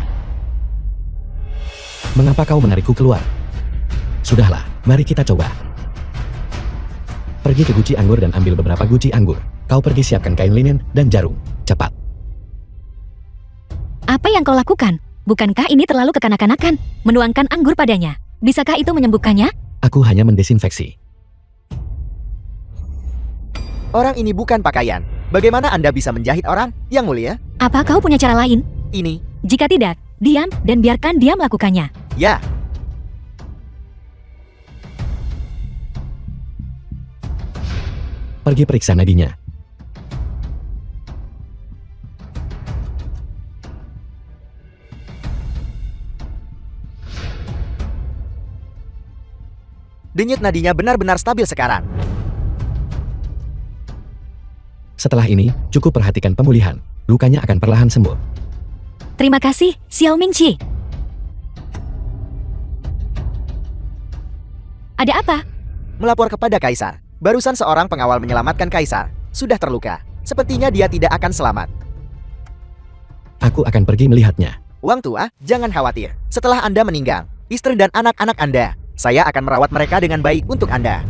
Mengapa kau menarikku keluar? Sudahlah, mari kita coba. Pergi ke guci anggur dan ambil beberapa guci anggur. Kau pergi siapkan kain linen dan jarum. Cepat. Apa yang kau lakukan? Bukankah ini terlalu kekanak-kanakan? Menuangkan anggur padanya. Bisakah itu menyembuhkannya? Aku hanya mendesinfeksi. orang ini bukan pakaian. Bagaimana Anda bisa menjahit orang, Yang Mulia? Apa kau punya cara lain? Ini, Jika tidak, diam dan biarkan dia melakukannya. ya. Pergi periksa nadinya. Denyut nadinya benar-benar stabil sekarang. Setelah ini, cukup perhatikan pemulihan. Lukanya akan perlahan sembuh. Terima kasih, Xiao Mingqi. Ada apa? Melapor kepada Kaisar. Barusan seorang pengawal menyelamatkan Kaisar. Sudah terluka. Sepertinya dia tidak akan selamat. Aku akan pergi melihatnya. Wang Tua, jangan khawatir. Setelah Anda meninggal, istri dan anak-anak Anda, saya akan merawat mereka dengan baik untuk Anda.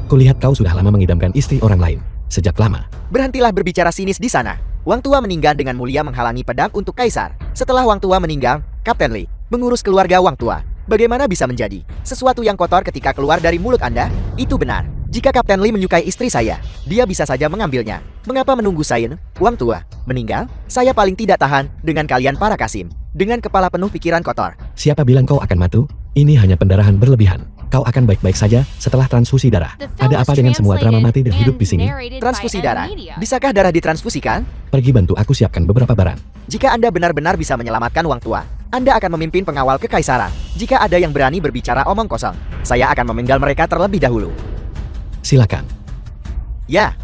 Kulihat kau sudah lama mengidamkan istri orang lain. Sejak lama. Berhentilah berbicara sinis di sana. Wang Tua meninggal dengan mulia menghalangi pedang untuk Kaisar. Setelah Wang Tua meninggal, Kapten Li mengurus keluarga Wang Tua. Bagaimana bisa menjadi sesuatu yang kotor ketika keluar dari mulut Anda? Itu benar. Jika Kapten Lee menyukai istri saya, dia bisa saja mengambilnya. Mengapa menunggu Sain, Wang Tua, meninggal? Saya paling tidak tahan dengan kalian para Kasim. Dengan kepala penuh pikiran kotor. Siapa bilang kau akan mati? Ini hanya pendarahan berlebihan. Kau akan baik-baik saja setelah transfusi darah. Ada apa dengan semua drama mati dan hidup di sini? Transfusi darah. Bisakah darah ditransfusikan? Pergi bantu aku siapkan beberapa barang. Jika Anda benar-benar bisa menyelamatkan Wang Tua, Anda akan memimpin pengawal kekaisaran. Jika ada yang berani berbicara omong kosong, saya akan memenggal mereka terlebih dahulu. Silakan. Ya.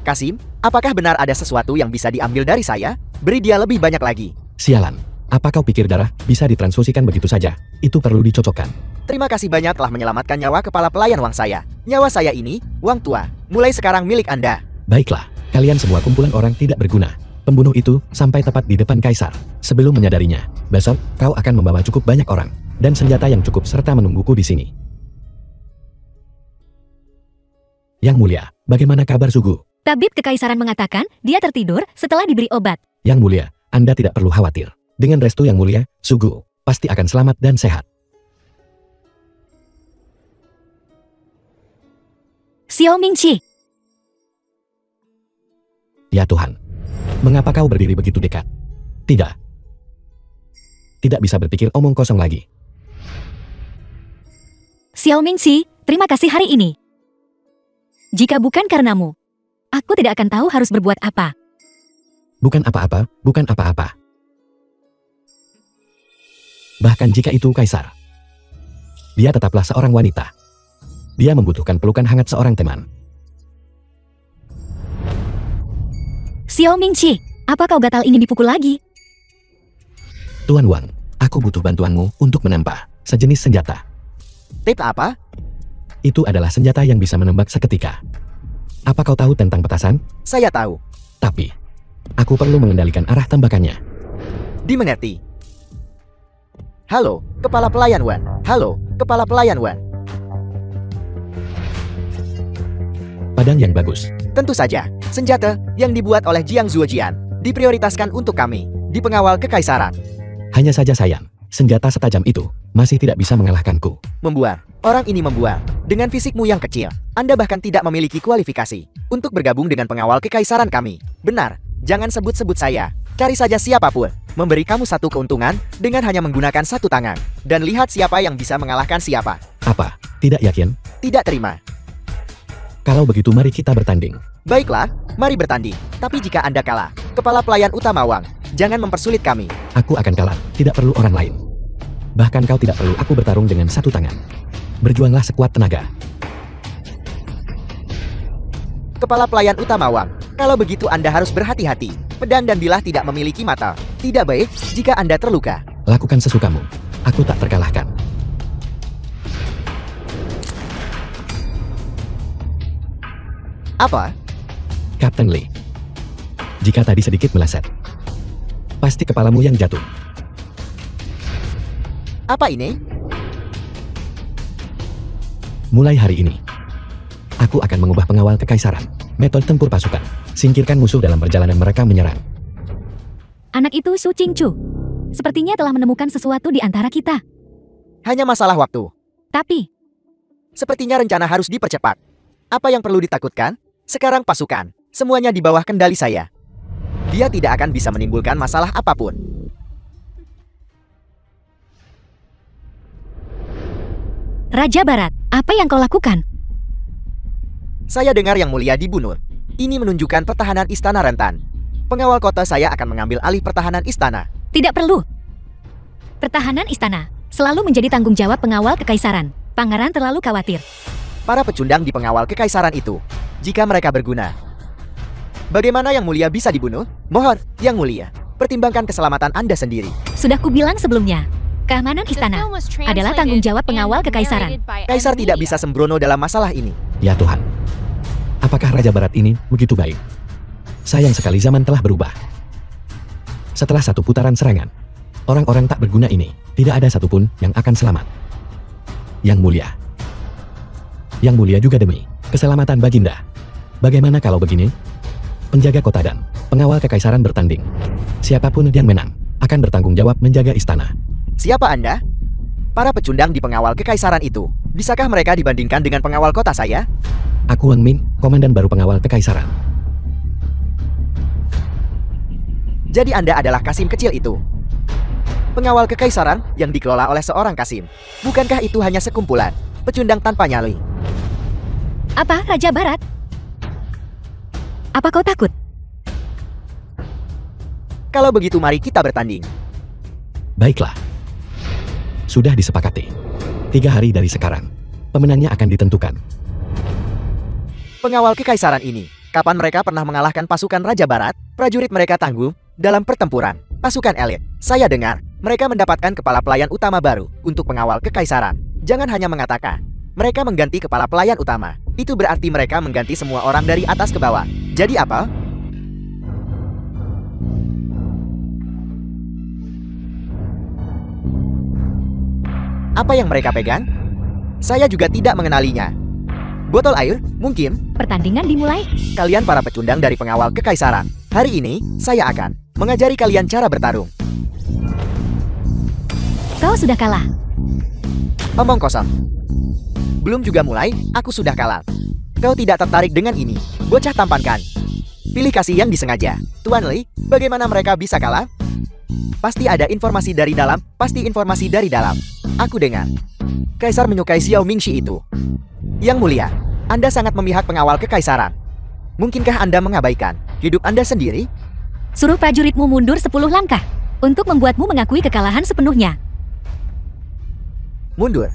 Kasim, apakah benar ada sesuatu yang bisa diambil dari saya? Beri dia lebih banyak lagi. Sialan. Apa kau pikir darah bisa ditransfusikan begitu saja? Itu perlu dicocokkan. Terima kasih banyak telah menyelamatkan nyawa kepala pelayan Wang saya. Nyawa saya ini, Wang Tua, mulai sekarang milik Anda. Baiklah, kalian semua kumpulan orang tidak berguna. Pembunuh itu sampai tepat di depan Kaisar. Sebelum menyadarinya, besok kau akan membawa cukup banyak orang dan senjata yang cukup serta menungguku di sini. Yang Mulia, bagaimana kabar Sugu? Tabib Kekaisaran mengatakan dia tertidur setelah diberi obat. Yang Mulia, Anda tidak perlu khawatir. Dengan restu Yang Mulia, Sugu pasti akan selamat dan sehat. Xiao Mingqi. Ya Tuhan, mengapa kau berdiri begitu dekat? Tidak. Tidak bisa berpikir omong kosong lagi. Xiao Mingqi, terima kasih hari ini. Jika bukan karenamu, aku tidak akan tahu harus berbuat apa. Bukan apa-apa, bukan apa-apa. Bahkan jika itu Kaisar, dia tetaplah seorang wanita. Dia membutuhkan pelukan hangat seorang teman. Xiao Mingqi, apa kau gatal ingin dipukul lagi? Tuan Wang, aku butuh bantuanmu untuk menempah sejenis senjata. Tip apa? Itu adalah senjata yang bisa menembak seketika. Apa kau tahu tentang petasan? Saya tahu. Tapi, aku perlu mengendalikan arah tembakannya. Dimengerti. Halo, kepala pelayan Wan. Halo, kepala pelayan Wan. Padang yang bagus. Tentu saja, senjata yang dibuat oleh Jiang Zuojian diprioritaskan untuk kami di pengawal kekaisaran. Hanya saja sayang, senjata setajam itu masih tidak bisa mengalahkanku. Membuat. Orang ini membuat. Dengan fisikmu yang kecil, Anda bahkan tidak memiliki kualifikasi untuk bergabung dengan pengawal kekaisaran kami. Benar, jangan sebut-sebut saya. Cari saja siapapun. Memberi kamu satu keuntungan dengan hanya menggunakan satu tangan. Dan lihat siapa yang bisa mengalahkan siapa. Apa? Tidak yakin? Tidak terima. Kalau begitu mari kita bertanding. Baiklah, mari bertanding. Tapi jika Anda kalah, kepala pelayan utama Wang, jangan mempersulit kami. Aku akan kalah, tidak perlu orang lain. Bahkan kau tidak perlu aku bertarung dengan satu tangan. Berjuanglah sekuat tenaga. Kepala pelayan utama Wang, kalau begitu Anda harus berhati-hati. Pedang dan bilah tidak memiliki mata. Tidak baik jika Anda terluka. Lakukan sesukamu. Aku tak terkalahkan. Apa? Kapten Lee. Jika tadi sedikit meleset, pasti kepalamu yang jatuh. Apa ini? Mulai hari ini, aku akan mengubah pengawal kekaisaran. Metode tempur pasukan. Singkirkan musuh dalam perjalanan mereka menyerang. Anak itu Su Qingchu. Sepertinya telah menemukan sesuatu di antara kita. Hanya masalah waktu. Tapi, Sepertinya rencana harus dipercepat. Apa yang perlu ditakutkan? Sekarang pasukan, semuanya di bawah kendali saya. Dia tidak akan bisa menimbulkan masalah apapun. Raja Barat, apa yang kau lakukan? Saya dengar Yang Mulia dibunuh. Ini menunjukkan pertahanan istana rentan. Pengawal kota saya akan mengambil alih pertahanan istana. Tidak perlu. Pertahanan istana selalu menjadi tanggung jawab pengawal kekaisaran. Pangeran terlalu khawatir. Para pecundang di pengawal kekaisaran itu, jika mereka berguna. Bagaimana Yang Mulia bisa dibunuh? Mohon, Yang Mulia, pertimbangkan keselamatan Anda sendiri. Sudah kubilang sebelumnya, keamanan istana adalah tanggung jawab pengawal kekaisaran. Kaisar tidak bisa sembrono dalam masalah ini. Ya Tuhan. Apakah Raja Barat ini begitu baik? Sayang sekali zaman telah berubah. Setelah satu putaran serangan, orang-orang tak berguna ini, tidak ada satupun yang akan selamat. Yang Mulia. Yang Mulia juga demi keselamatan Baginda. Bagaimana kalau begini? Penjaga kota dan Pengawal kekaisaran bertanding. Siapapun yang menang akan bertanggung jawab menjaga istana. Siapa Anda? Para pecundang di pengawal kekaisaran itu. Bisakah mereka dibandingkan dengan pengawal kota saya? Aku Wang Ming, komandan baru pengawal kekaisaran. Jadi Anda adalah Kasim kecil itu. Pengawal kekaisaran yang dikelola oleh seorang Kasim. Bukankah itu hanya sekumpulan pecundang tanpa nyali? Apa, Raja Barat? Apa kau takut? Kalau begitu mari kita bertanding. Baiklah. Sudah disepakati. 3 hari dari sekarang, pemenangnya akan ditentukan. Pengawal kekaisaran ini, kapan mereka pernah mengalahkan pasukan Raja Barat? Prajurit mereka tangguh dalam pertempuran. Pasukan elit. Saya dengar, mereka mendapatkan kepala pelayan utama baru untuk pengawal kekaisaran. Jangan hanya mengatakan, mereka mengganti kepala pelayan utama. Itu berarti mereka mengganti semua orang dari atas ke bawah. Jadi apa? Apa yang mereka pegang? Saya juga tidak mengenalinya. Botol air, mungkin. Pertandingan dimulai. Kalian para pecundang dari pengawal kekaisaran. Hari ini, saya akan mengajari kalian cara bertarung. Kau sudah kalah. Omong kosong. Belum juga mulai, aku sudah kalah. Kau tidak tertarik dengan ini. Bocah tampankan. Pilih kasih yang disengaja. Tuan Li, bagaimana mereka bisa kalah? Pasti ada informasi dari dalam, pasti informasi dari dalam. Aku dengar. Kaisar menyukai Xiao Mingxi itu. Yang mulia, Anda sangat memihak pengawal kekaisaran. Mungkinkah Anda mengabaikan hidup Anda sendiri? Suruh prajuritmu mundur 10 langkah untuk membuatmu mengakui kekalahan sepenuhnya. Mundur.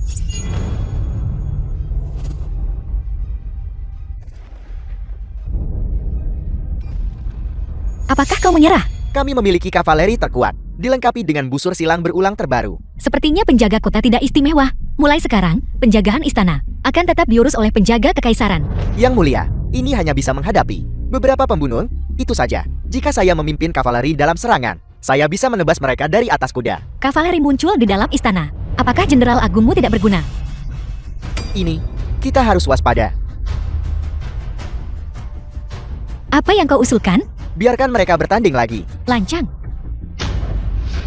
Apakah kau menyerah? Kami memiliki kavaleri terkuat, dilengkapi dengan busur silang berulang terbaru. Sepertinya penjaga kota tidak istimewa. Mulai sekarang, penjagaan istana akan tetap diurus oleh penjaga kekaisaran. Yang mulia, ini hanya bisa menghadapi beberapa pembunuh, itu saja. Jika saya memimpin kavaleri dalam serangan, saya bisa menebas mereka dari atas kuda. Kavaleri muncul di dalam istana. Apakah Jenderal Agungmu tidak berguna? Ini, kita harus waspada. Apa yang kau usulkan? Biarkan mereka bertanding lagi. Lancang.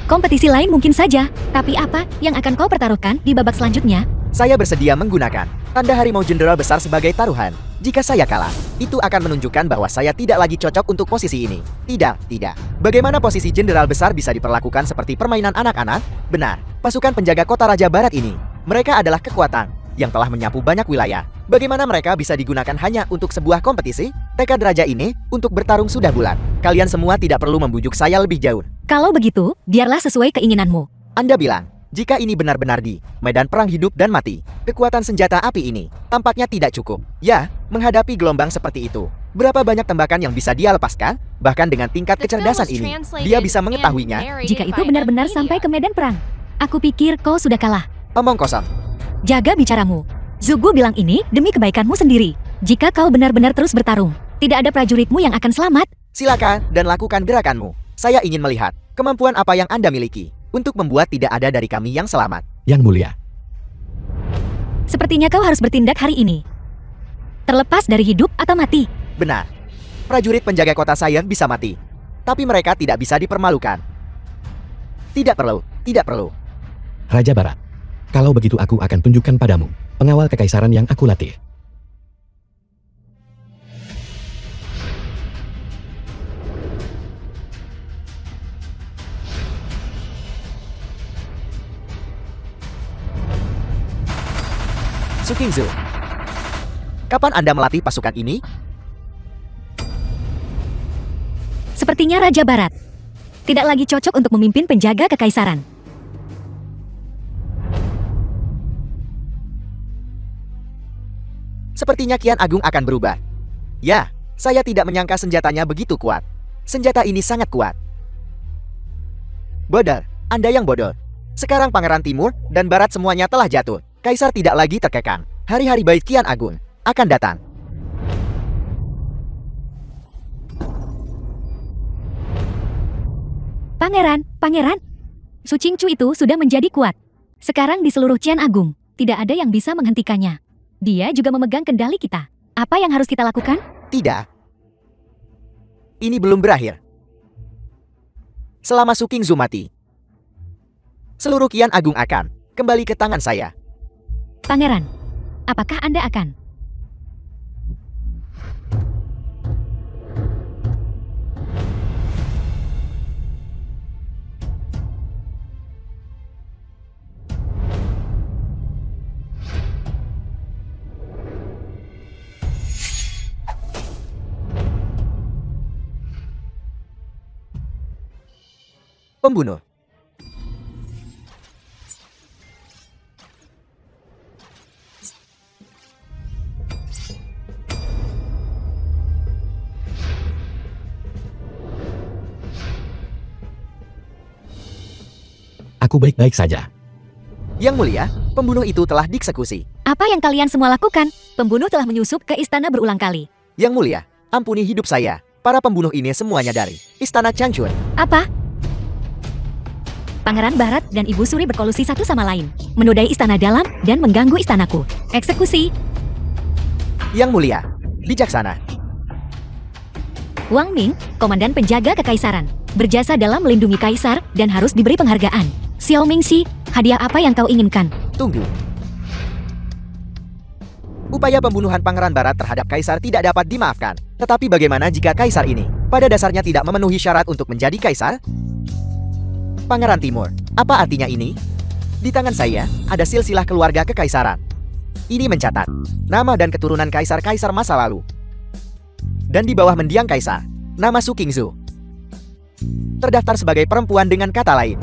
Kompetisi lain mungkin saja, tapi apa yang akan kau pertaruhkan di babak selanjutnya? Saya bersedia menggunakan tanda harimau jenderal besar sebagai taruhan. Jika saya kalah, itu akan menunjukkan bahwa saya tidak lagi cocok untuk posisi ini. Tidak. Bagaimana posisi jenderal besar bisa diperlakukan seperti permainan anak-anak? Benar, pasukan penjaga kota Raja Barat ini, mereka adalah kekuatan yang telah menyapu banyak wilayah. Bagaimana mereka bisa digunakan hanya untuk sebuah kompetisi? Tekad raja ini untuk bertarung sudah bulat. Kalian semua tidak perlu membujuk saya lebih jauh. Kalau begitu, biarlah sesuai keinginanmu. Anda bilang, jika ini benar-benar di medan perang hidup dan mati, kekuatan senjata api ini tampaknya tidak cukup. Ya, menghadapi gelombang seperti itu, berapa banyak tembakan yang bisa dia lepaskan? Bahkan dengan tingkat kecerdasan ini, dia bisa mengetahuinya. Jika itu benar-benar sampai ke medan perang, aku pikir kau sudah kalah. Omong kosong. Jaga bicaramu. Zugu bilang ini demi kebaikanmu sendiri. Jika kau benar-benar terus bertarung, tidak ada prajuritmu yang akan selamat. Silakan dan lakukan gerakanmu. Saya ingin melihat kemampuan apa yang Anda miliki untuk membuat tidak ada dari kami yang selamat. Yang mulia. Sepertinya kau harus bertindak hari ini. Terlepas dari hidup atau mati. Benar. Prajurit penjaga kota saya bisa mati, tapi mereka tidak bisa dipermalukan. Tidak perlu. Raja Barat. Kalau begitu aku akan tunjukkan padamu pengawal kekaisaran yang aku latih. Su Qingzu, kapan Anda melatih pasukan ini? Sepertinya Raja Barat tidak lagi cocok untuk memimpin penjaga kekaisaran. Sepertinya Kian Agung akan berubah. Ya, saya tidak menyangka senjatanya begitu kuat. Senjata ini sangat kuat. Bodoh, Anda yang bodoh. Sekarang Pangeran Timur dan Barat semuanya telah jatuh. Kaisar tidak lagi terkekang. Hari-hari baik Kian Agung akan datang. Pangeran, Su Qingchu itu sudah menjadi kuat. Sekarang di seluruh Qian Agung, tidak ada yang bisa menghentikannya. Dia juga memegang kendali kita. Apa yang harus kita lakukan? Tidak. Ini belum berakhir. selama Su Qingzu mati. Seluruh Kian Agung akan kembali ke tangan saya. Pangeran, apakah Anda akan? Pembunuh. Aku baik-baik saja. Yang Mulia, pembunuh itu telah dieksekusi. Apa yang kalian semua lakukan? Pembunuh telah menyusup ke istana berulang kali. Yang Mulia, ampuni hidup saya. Para pembunuh ini semuanya dari Istana Changchun. Apa? Pangeran Barat dan Ibu Suri berkolusi satu sama lain, menodai istana dalam dan mengganggu istanaku. Eksekusi. Yang Mulia, bijaksana. Wang Ming, komandan penjaga kekaisaran, berjasa dalam melindungi kaisar dan harus diberi penghargaan. Xiao Mingxi, hadiah apa yang kau inginkan? Tunggu. Upaya pembunuhan Pangeran Barat terhadap kaisar tidak dapat dimaafkan. Tetapi bagaimana jika kaisar ini pada dasarnya tidak memenuhi syarat untuk menjadi kaisar? Pangeran Timur, apa artinya ini? Di tangan saya ada silsilah keluarga kekaisaran. Ini mencatat nama dan keturunan kaisar-kaisar masa lalu. Dan di bawah mendiang kaisar, nama Su Qingzu terdaftar sebagai perempuan. Dengan kata lain,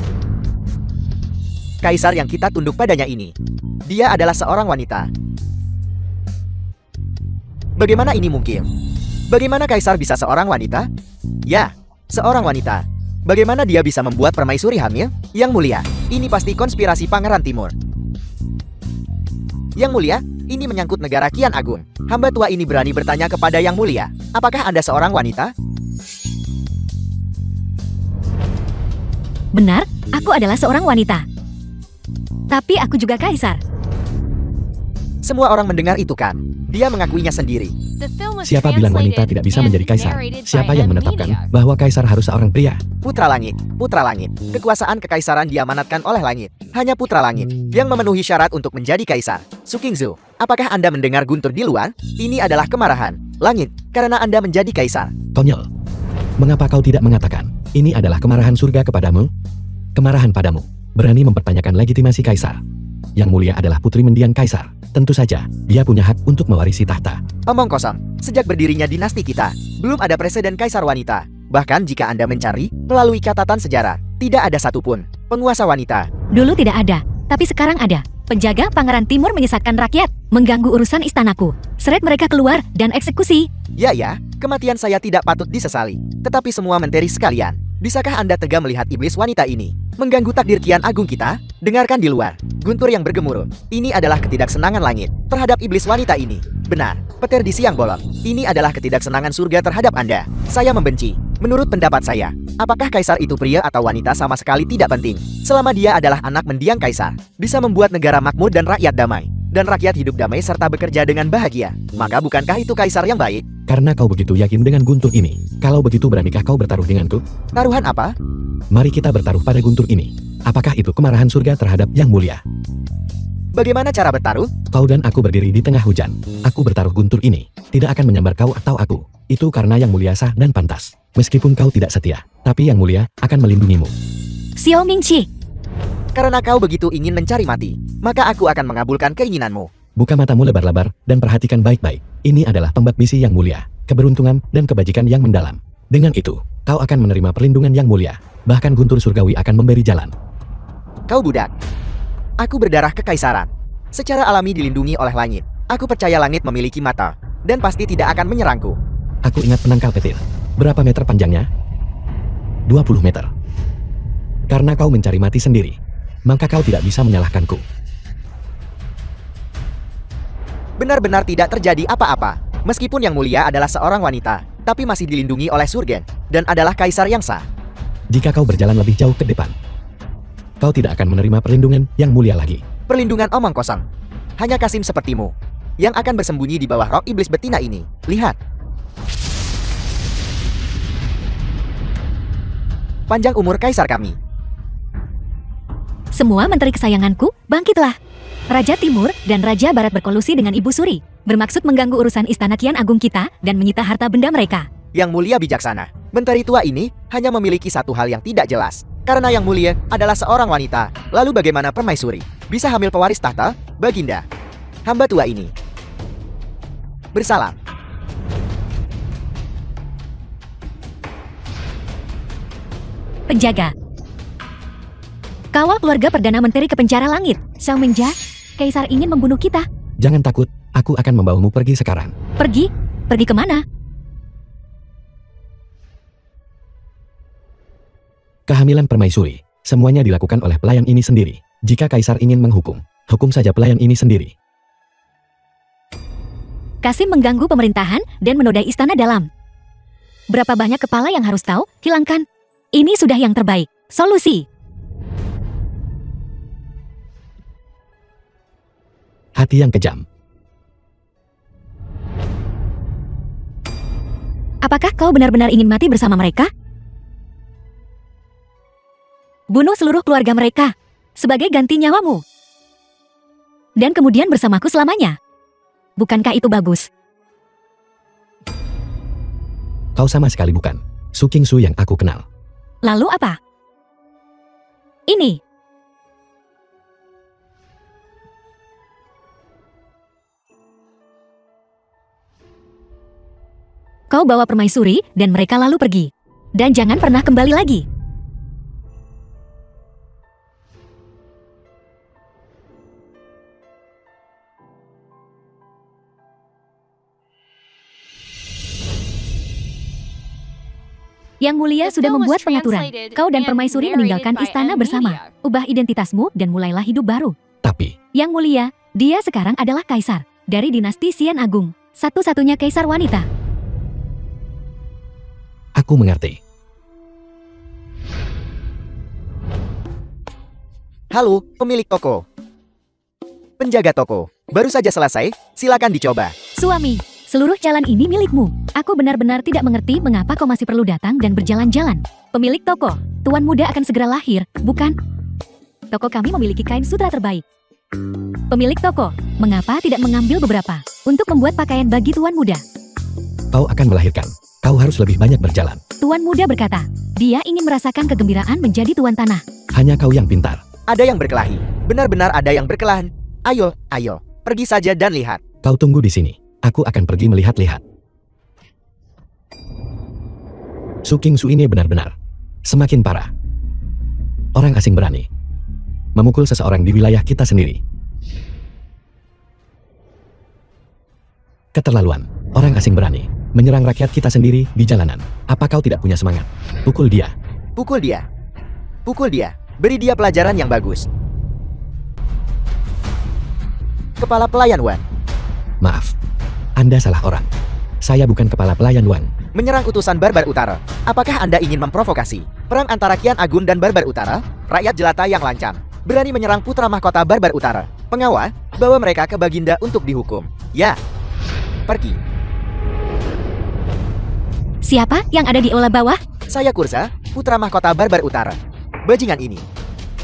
kaisar yang kita tunduk padanya ini, dia adalah seorang wanita. Bagaimana ini mungkin? Bagaimana kaisar bisa seorang wanita? Ya, seorang wanita. Bagaimana dia bisa membuat permaisuri hamil? Yang Mulia, ini pasti konspirasi Pangeran Timur. Yang Mulia, ini menyangkut negara Kian Agung. Hamba tua ini berani bertanya kepada Yang Mulia, apakah Anda seorang wanita? Benar, aku adalah seorang wanita. Tapi aku juga kaisar. Semua orang mendengar itu kan? Dia mengakuinya sendiri. The film was Siapa bilang wanita translated tidak bisa and menjadi kaisar? narrated Siapa by yang M. menetapkan Media. bahwa kaisar harus seorang pria? Putra Langit, Putra Langit. Kekuasaan kekaisaran diamanatkan oleh langit. Hanya Putra Langit yang memenuhi syarat untuk menjadi kaisar. Su Qingzu, apakah Anda mendengar guntur di luar? Ini adalah kemarahan langit karena Anda menjadi kaisar. Konyol. Mengapa kau tidak mengatakan, ini adalah kemarahan surga kepadamu? Kemarahan padamu. Berani mempertanyakan legitimasi kaisar. Yang Mulia adalah putri mendiang kaisar. Tentu saja, dia punya hak untuk mewarisi tahta. Omong kosong, sejak berdirinya dinasti kita, belum ada presiden kaisar wanita. Bahkan jika Anda mencari melalui catatan sejarah, tidak ada satupun penguasa wanita. Dulu tidak ada, tapi sekarang ada. Penjaga Pangeran Timur menyesatkan rakyat, mengganggu urusan istanaku. Seret mereka keluar dan eksekusi. Ya, kematian saya tidak patut disesali. Tetapi semua menteri sekalian, bisakah Anda tega melihat iblis wanita ini mengganggu takdir Kian Agung kita? Dengarkan di luar, guntur yang bergemuruh. Ini adalah ketidaksenangan langit terhadap iblis wanita ini. Benar, petir di siang bolong. Ini adalah ketidaksenangan surga terhadap Anda. Saya membenci. Menurut pendapat saya, apakah kaisar itu pria atau wanita sama sekali tidak penting. Selama dia adalah anak mendiang kaisar, bisa membuat negara makmur dan rakyat damai. Dan rakyat hidup damai serta bekerja dengan bahagia. Maka bukankah itu kaisar yang baik? Karena kau begitu yakin dengan guntur ini. Kalau begitu beranikah kau bertaruh denganku? Taruhan apa? Mari kita bertaruh pada guntur ini. Apakah itu kemarahan surga terhadap Yang Mulia? Bagaimana cara bertaruh? Kau dan aku berdiri di tengah hujan. Aku bertaruh guntur ini. Tidak akan menyambar kau atau aku. Itu karena Yang Mulia sah dan pantas. Meskipun kau tidak setia, tapi Yang Mulia akan melindungimu. Xiao Mingxi, Karena kau begitu ingin mencari mati, maka aku akan mengabulkan keinginanmu. Buka matamu lebar-lebar dan perhatikan baik-baik. Ini adalah pembak misi Yang Mulia, keberuntungan dan kebajikan yang mendalam. Dengan itu, kau akan menerima perlindungan Yang Mulia. Bahkan guntur surgawi akan memberi jalan. Kau budak. Aku berdarah kekaisaran. Secara alami dilindungi oleh langit. Aku percaya langit memiliki mata, dan pasti tidak akan menyerangku. Aku ingat penangkal petir. Berapa meter panjangnya? 20 meter. Karena kau mencari mati sendiri, maka kau tidak bisa menyalahkanku. Benar-benar tidak terjadi apa-apa. Meskipun Yang Mulia adalah seorang wanita, tapi masih dilindungi oleh surga, dan adalah kaisar yang sah. Jika kau berjalan lebih jauh ke depan, kau tidak akan menerima perlindungan Yang Mulia lagi. Perlindungan omong kosong. Hanya Kasim sepertimu yang akan bersembunyi di bawah rok iblis betina ini. Lihat. Panjang umur kaisar kami. Semua menteri kesayanganku, bangkitlah. Raja Timur dan Raja Barat berkolusi dengan Ibu Suri, bermaksud mengganggu urusan istana Kian Agung kita dan menyita harta benda mereka. Yang mulia bijaksana, menteri tua ini hanya memiliki satu hal yang tidak jelas. Karena yang mulia adalah seorang wanita. Lalu bagaimana permaisuri bisa hamil pewaris tahta, Baginda? Hamba tua ini bersalam. Penjaga. Kawal keluarga Perdana Menteri ke penjara langit. Xiao Menja, Kaisar ingin membunuh kita. Jangan takut, aku akan membawamu pergi sekarang. Pergi? Pergi kemana? Kehamilan permaisuri, semuanya dilakukan oleh pelayan ini sendiri. Jika Kaisar ingin menghukum, hukum saja pelayan ini sendiri. Kasim mengganggu pemerintahan dan menodai istana dalam. Berapa banyak kepala yang harus tahu? Hilangkan. Ini sudah yang terbaik. Solusi. Hati yang kejam. Apakah kau benar-benar ingin mati bersama mereka? Bunuh seluruh keluarga mereka sebagai ganti nyawamu. Dan kemudian bersamaku selamanya. Bukankah itu bagus? Kau sama sekali bukan Su Qingsu yang aku kenal. Lalu apa? Ini. Kau bawa permaisuri dan mereka lalu pergi. Dan jangan pernah kembali lagi. Yang Mulia The sudah film was membuat pengaturan. translated Kau dan and permaisuri narrated meninggalkan by istana M bersama. Media. Ubah identitasmu dan mulailah hidup baru. Tapi, Yang Mulia, dia sekarang adalah kaisar dari dinasti Xian Agung, satu-satunya kaisar wanita. aku mengerti. Halo, pemilik toko. Penjaga toko, baru saja selesai, silakan dicoba. Suami, seluruh jalan ini milikmu. Aku benar-benar tidak mengerti mengapa kau masih perlu datang dan berjalan-jalan. Pemilik toko, tuan muda akan segera lahir, bukan? Toko kami memiliki kain sutra terbaik. Pemilik toko, mengapa tidak mengambil beberapa untuk membuat pakaian bagi tuan muda? Kau akan melahirkan. Kau harus lebih banyak berjalan. Tuan muda berkata, dia ingin merasakan kegembiraan menjadi tuan tanah. Hanya kau yang pintar. Ada yang berkelahi, benar-benar ada yang berkelahi. Ayo, ayo, pergi saja dan lihat. Kau tunggu di sini. Aku akan pergi melihat-lihat. Su Qingsu ini benar-benar semakin parah. Orang asing berani memukul seseorang di wilayah kita sendiri. Keterlaluan. Orang asing berani menyerang rakyat kita sendiri di jalanan. Apa kau tidak punya semangat? Pukul dia. Pukul dia. Pukul dia. Beri dia pelajaran yang bagus. Kepala pelayan Wan. Maaf. Anda salah orang. Saya bukan kepala pelayan Wan. Menyerang utusan Barbar Utara. Apakah Anda ingin memprovokasi perang antara Kian Agung dan Barbar Utara? Rakyat jelata yang lancang berani menyerang putra mahkota Barbar Utara. Pengawal, bawa mereka ke Baginda untuk dihukum. Ya. Pergi. Siapa yang ada di aula bawah? Saya Kurza, putra mahkota Barbar Utara. Bajingan ini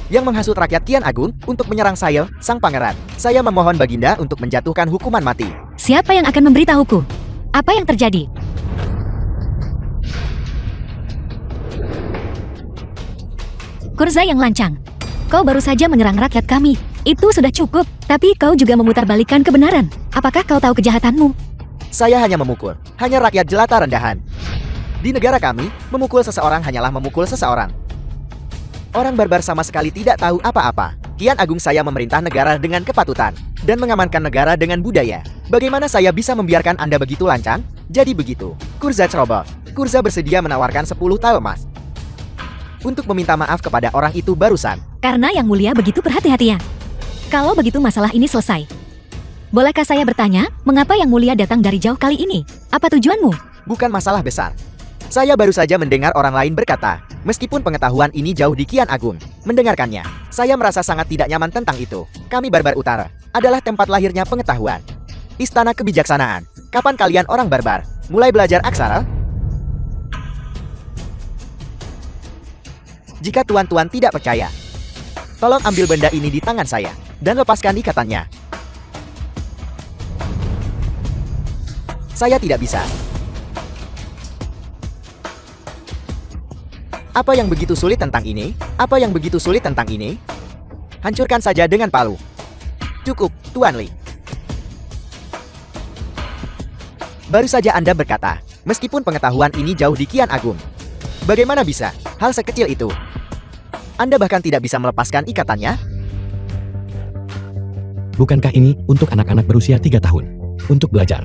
yang menghasut rakyat Kian Agung untuk menyerang saya, sang pangeran. Saya memohon Baginda untuk menjatuhkan hukuman mati. Siapa yang akan memberitahuku? Apa yang terjadi? Kurza yang lancang. Kau baru saja menyerang rakyat kami. Itu sudah cukup, tapi kau juga memutarbalikkan kebenaran. Apakah kau tahu kejahatanmu? Saya hanya memukul, hanya rakyat jelata rendahan. Di negara kami, memukul seseorang hanyalah memukul seseorang. Orang barbar sama sekali tidak tahu apa-apa. Kian Agung saya memerintah negara dengan kepatutan dan mengamankan negara dengan budaya. Bagaimana saya bisa membiarkan Anda begitu lancang? Jadi begitu. Kurza ceroboh. Kurza bersedia menawarkan 10 tael emas untuk meminta maaf kepada orang itu barusan. Karena Yang Mulia begitu berhati-hatian. Kalau begitu masalah ini selesai. Bolehkah saya bertanya, mengapa Yang Mulia datang dari jauh kali ini? Apa tujuanmu? Bukan masalah besar. Saya baru saja mendengar orang lain berkata, meskipun pengetahuan ini jauh di Kian Agung, mendengarkannya, saya merasa sangat tidak nyaman tentang itu. Kami Barbar Utara adalah tempat lahirnya pengetahuan. Istana kebijaksanaan. Kapan kalian orang barbar mulai belajar aksara? Jika tuan-tuan tidak percaya, tolong ambil benda ini di tangan saya, dan lepaskan ikatannya. Saya tidak bisa. Apa yang begitu sulit tentang ini? Apa yang begitu sulit tentang ini? Hancurkan saja dengan palu. Cukup, Tuan Li. Baru saja Anda berkata, meskipun pengetahuan ini jauh di Kian Agung. Bagaimana bisa hal sekecil itu? Anda bahkan tidak bisa melepaskan ikatannya? Bukankah ini untuk anak-anak berusia 3 tahun? Untuk belajar.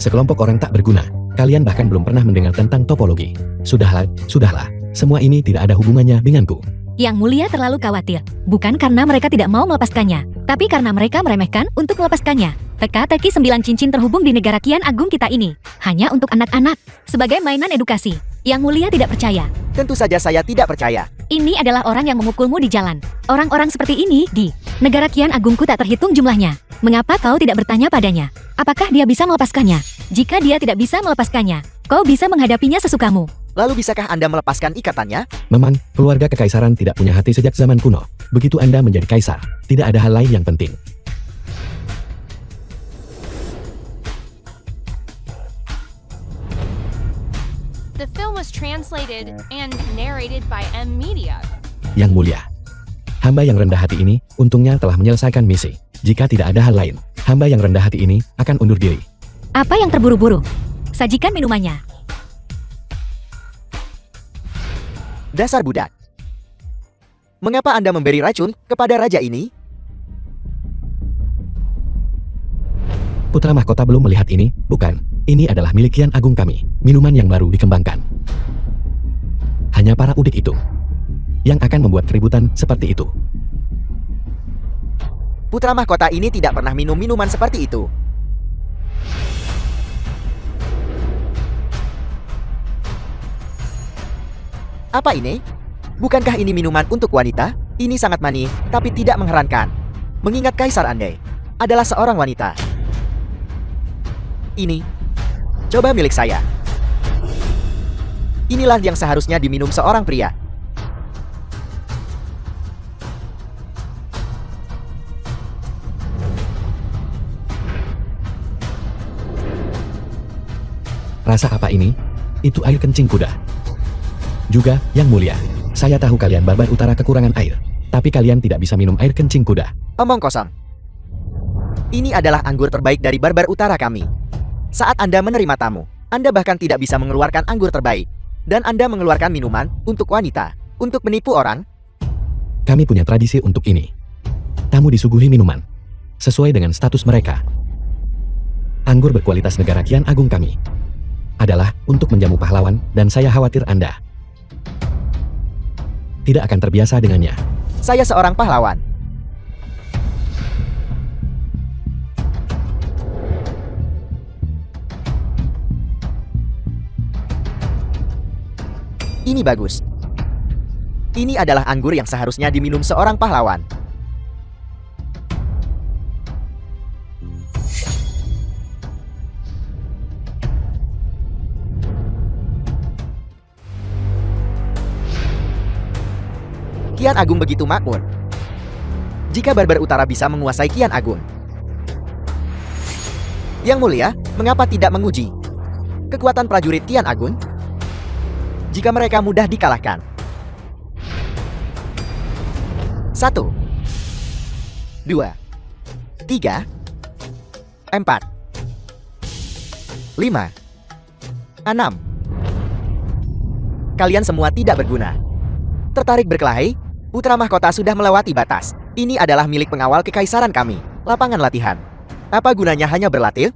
Sekelompok orang tak berguna. Kalian bahkan belum pernah mendengar tentang topologi. Sudahlah, sudahlah. Semua ini tidak ada hubungannya denganku. Yang Mulia terlalu khawatir. Bukan karena mereka tidak mau melepaskannya, tapi karena mereka meremehkan untuk melepaskannya. Teka-teki 9 cincin terhubung di negara Kian Agung kita ini. Hanya untuk anak-anak. Sebagai mainan edukasi. Yang Mulia tidak percaya. Tentu saja saya tidak percaya. Ini adalah orang yang memukulmu di jalan. Orang-orang seperti ini di negara Kian Agungku tak terhitung jumlahnya. Mengapa kau tidak bertanya padanya? Apakah dia bisa melepaskannya? Jika dia tidak bisa melepaskannya, kau bisa menghadapinya sesukamu. Lalu bisakah Anda melepaskan ikatannya? Memang, keluarga kekaisaran tidak punya hati sejak zaman kuno. Begitu Anda menjadi kaisar, tidak ada hal lain yang penting. The film was translated and narrated by M Media. Yang Mulia, hamba yang rendah hati ini untungnya telah menyelesaikan misi. Jika tidak ada hal lain, hamba yang rendah hati ini akan undur diri. Apa yang terburu-buru? Sajikan minumannya. Dasar budak. Mengapa Anda memberi racun kepada raja ini? Putra mahkota belum melihat ini, bukan? Ini adalah milik Kian Agung kami, minuman yang baru dikembangkan. Hanya para udik itu yang akan membuat keributan seperti itu. Putra mahkota ini tidak pernah minum minuman seperti itu. Apa ini? Bukankah ini minuman untuk wanita? Ini sangat manis, tapi tidak mengherankan. Mengingat Kaisar Andai adalah seorang wanita. Ini, coba milik saya. Inilah yang seharusnya diminum seorang pria. Rasa apa ini? Itu air kencing kuda. Juga, Yang Mulia, saya tahu kalian barbar utara kekurangan air. Tapi kalian tidak bisa minum air kencing kuda. Omong kosong. Ini adalah anggur terbaik dari barbar utara kami. Saat Anda menerima tamu, Anda bahkan tidak bisa mengeluarkan anggur terbaik. Dan Anda mengeluarkan minuman untuk wanita. Untuk menipu orang. Kami punya tradisi untuk ini. Tamu disuguhi minuman sesuai dengan status mereka. Anggur berkualitas negara Kian Agung kami adalah untuk menjamu pahlawan, dan saya khawatir Anda tidak akan terbiasa dengannya. Saya seorang pahlawan. Ini bagus. Ini adalah anggur yang seharusnya diminum seorang pahlawan. Kian Agung begitu makmur. Jika barbar utara bisa menguasai Kian Agung. Yang Mulia, mengapa tidak menguji kekuatan prajurit Kian Agung? Jika mereka mudah dikalahkan. 1, 2, 3, 4, 5, 6. Kalian semua tidak berguna. Tertarik berkelahi? Putra mahkota sudah melewati batas. Ini adalah milik pengawal kekaisaran kami. Lapangan latihan. Apa gunanya hanya berlatih?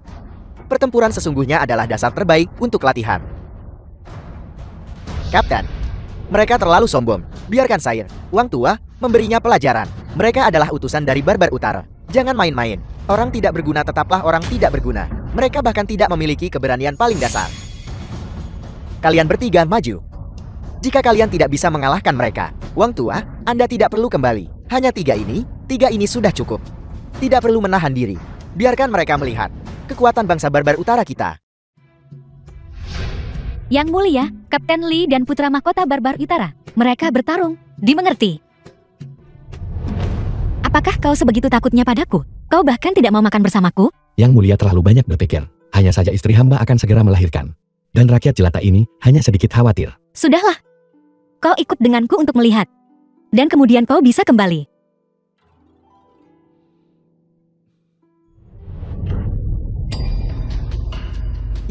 Pertempuran sesungguhnya adalah dasar terbaik untuk latihan. Kapten, mereka terlalu sombong. Biarkan saya, Wang Tua, memberinya pelajaran. Mereka adalah utusan dari barbar utara. Jangan main-main. Orang tidak berguna tetaplah orang tidak berguna. Mereka bahkan tidak memiliki keberanian paling dasar. Kalian bertiga maju. Jika kalian tidak bisa mengalahkan mereka, Wang Tua, Anda tidak perlu kembali. Hanya 3 ini sudah cukup. Tidak perlu menahan diri. Biarkan mereka melihat kekuatan bangsa barbar utara kita. Yang Mulia, Kapten Li dan Putra Mahkota Barbar Utara, Mereka bertarung, dimengerti. Apakah kau sebegitu takutnya padaku? Kau bahkan tidak mau makan bersamaku? Yang Mulia terlalu banyak berpikir. Hanya saja istri hamba akan segera melahirkan. Dan rakyat jelata ini hanya sedikit khawatir. Sudahlah. Kau ikut denganku untuk melihat. Dan kemudian kau bisa kembali.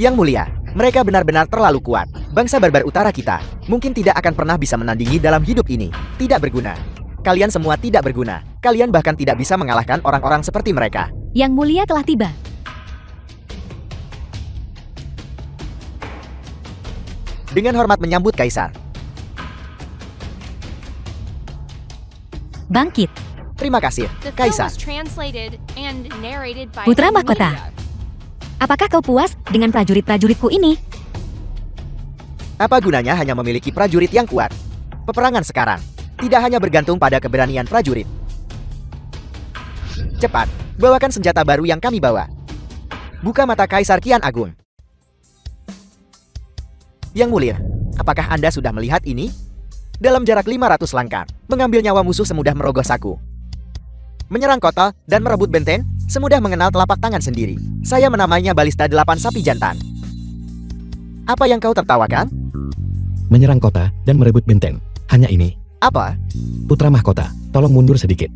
Yang Mulia, mereka benar-benar terlalu kuat. Bangsa barbar utara kita mungkin tidak akan pernah bisa menandingi dalam hidup ini. Tidak berguna. Kalian semua tidak berguna. Kalian bahkan tidak bisa mengalahkan orang-orang seperti mereka. Yang Mulia telah tiba. Dengan hormat menyambut Kaisar. Bangkit. Terima kasih, The film Kaisar. was translated and narrated by Putra M. mahkota. Media. Apakah kau puas dengan prajurit-prajuritku ini? Apa gunanya hanya memiliki prajurit yang kuat? Peperangan sekarang tidak hanya bergantung pada keberanian prajurit. Cepat, bawakan senjata baru yang kami bawa. Buka mata Kaisar Kian Agung. Yang Mulia, apakah Anda sudah melihat ini? Dalam jarak 500 langkah, mengambil nyawa musuh semudah merogoh saku. Menyerang kota dan merebut benteng, semudah mengenal telapak tangan sendiri. Saya menamainya balista 8 sapi jantan. Apa yang kau tertawakan? Menyerang kota dan merebut benteng. Hanya ini. Apa? Putra mahkota, tolong mundur sedikit.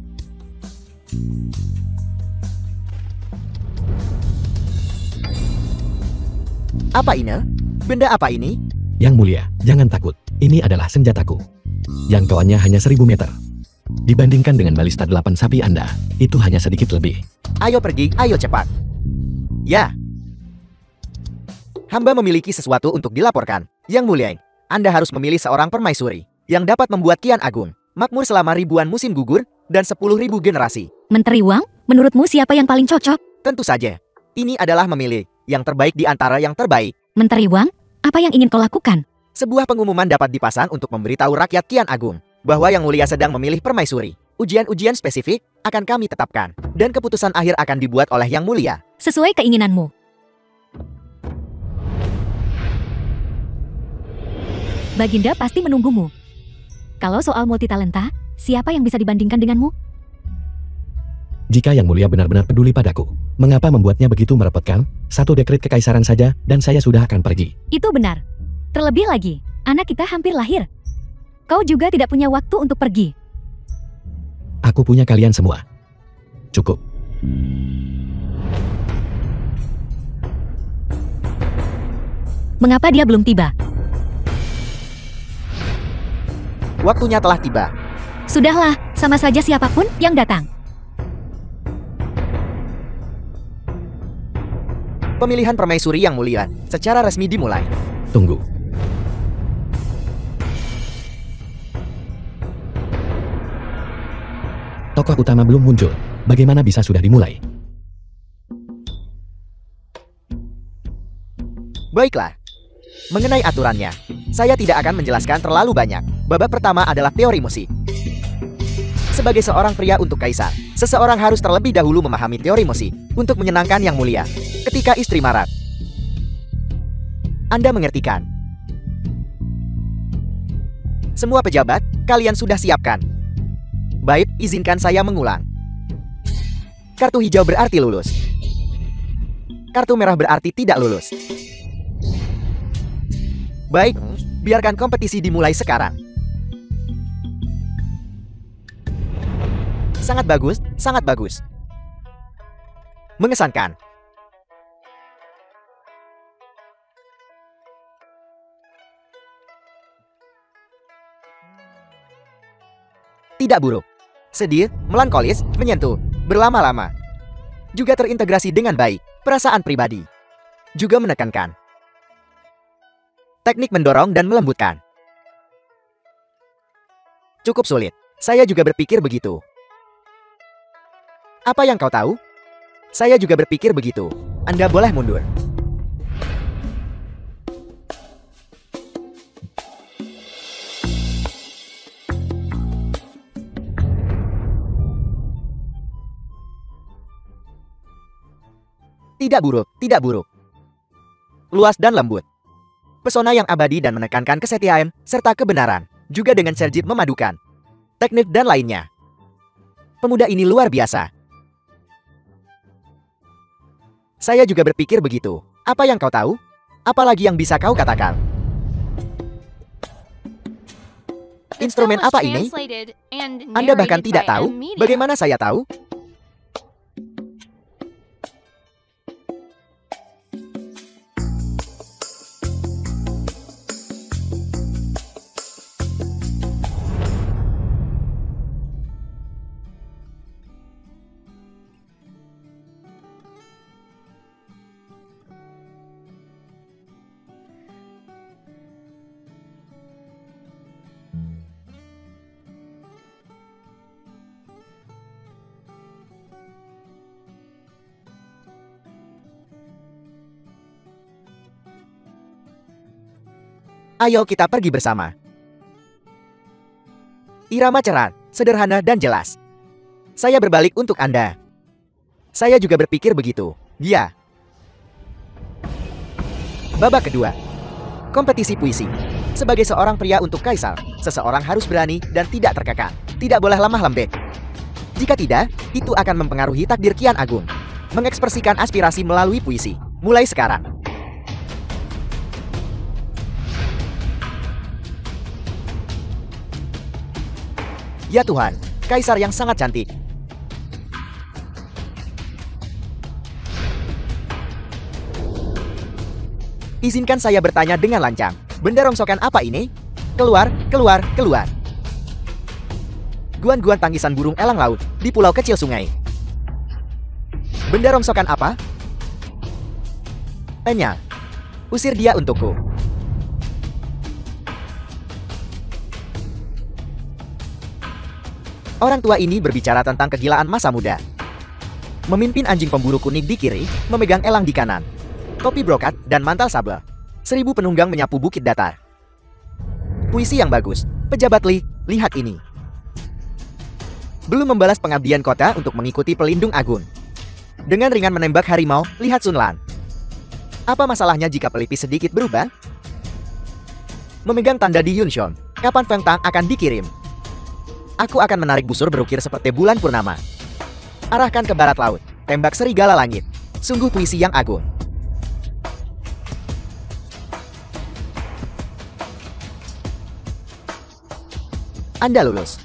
Apa ini? Benda apa ini? Yang Mulia, jangan takut. Ini adalah senjataku. Jangkauannya hanya 1000 meter. Dibandingkan dengan balista 8 sapi Anda, itu hanya sedikit lebih. Ayo pergi, ayo cepat. Ya. Hamba memiliki sesuatu untuk dilaporkan. Yang Mulia, Anda harus memilih seorang permaisuri yang dapat membuat Kian Agung makmur selama ribuan musim gugur dan 10.000 generasi. Menteri Wang, menurutmu siapa yang paling cocok? Tentu saja, ini adalah memilih yang terbaik di antara yang terbaik. Menteri Wang, apa yang ingin kau lakukan? Sebuah pengumuman dapat dipasang untuk memberitahu rakyat Kian Agung bahwa Yang Mulia sedang memilih permaisuri. Ujian-ujian spesifik akan kami tetapkan, dan keputusan akhir akan dibuat oleh Yang Mulia. Sesuai keinginanmu. Baginda pasti menunggumu. Kalau soal multitalenta, siapa yang bisa dibandingkan denganmu? Jika Yang Mulia benar-benar peduli padaku, mengapa membuatnya begitu merepotkan? 1 dekret kekaisaran saja, dan saya sudah akan pergi. Itu benar. Terlebih lagi, anak kita hampir lahir. Kau juga tidak punya waktu untuk pergi. Aku punya kalian semua. Cukup. Mengapa dia belum tiba? Waktunya telah tiba. Sudahlah, sama saja siapapun yang datang. Pemilihan permaisuri Yang Mulia secara resmi dimulai. Tunggu. Tokoh utama belum muncul. Bagaimana bisa sudah dimulai? Baiklah. Mengenai aturannya, saya tidak akan menjelaskan terlalu banyak. Babak pertama adalah teori musik. Sebagai seorang pria untuk kaisar, seseorang harus terlebih dahulu memahami teori musik untuk menyenangkan Yang Mulia. Ketika istri marah, Anda mengerti kan? Semua pejabat, kalian sudah siapkan. Baik, izinkan saya mengulang. Kartu hijau berarti lulus. Kartu merah berarti tidak lulus. Baik, biarkan kompetisi dimulai sekarang. Sangat bagus, sangat bagus. Mengesankan. Tidak buruk. Sedih, melankolis, menyentuh, berlama-lama. Juga terintegrasi dengan baik, perasaan pribadi. Juga menekankan. Teknik mendorong dan melembutkan. Cukup sulit. Saya juga berpikir begitu. Apa yang kau tahu? Saya juga berpikir begitu. Anda boleh mundur. Tidak buruk, tidak buruk. Luas dan lembut. Pesona yang abadi dan menekankan kesetiaan serta kebenaran. juga dengan Serjit memadukan teknik dan lainnya. Pemuda ini luar biasa. Saya juga berpikir begitu. Apa yang kau tahu? Apalagi yang bisa kau katakan? The Instrumen film was apa ini? translated and Anda bahkan narrated tidak by tahu? M. Media. Bagaimana saya tahu? Ayo kita pergi bersama. Irama cerah, sederhana dan jelas. Saya berbalik untuk Anda. Saya juga berpikir begitu. Ya. Babak kedua. Kompetisi puisi. Sebagai seorang pria untuk kaisar, seseorang harus berani dan tidak terkekang. Tidak boleh lemah lembek. Jika tidak, itu akan mempengaruhi takdir Kian Agung. Mengekspresikan aspirasi melalui puisi. Mulai sekarang. Ya Tuhan, kaisar yang sangat cantik. Izinkan saya bertanya dengan lancang. Benda rongsokan apa ini? Keluar, keluar, keluar. Guan-guan tangisan burung elang laut di pulau kecil sungai. Benda rongsokan apa? Tanya. Usir dia untukku. Orang tua ini berbicara tentang kegilaan masa muda. Memimpin anjing pemburu kuning di kiri, memegang elang di kanan. Topi brokat dan mantal sabel. 1000 penunggang menyapu bukit datar. Puisi yang bagus. Pejabat Li, lihat ini. Belum membalas pengabdian kota untuk mengikuti pelindung Agun. Dengan ringan menembak harimau, lihat Sun Lan. Apa masalahnya jika pelipis sedikit berubah? Memegang tanda di Yunxion. Kapan Feng Tang akan dikirim? Aku akan menarik busur berukir seperti bulan purnama. Arahkan ke barat laut. Tembak serigala langit. Sungguh puisi yang agung. Anda lulus.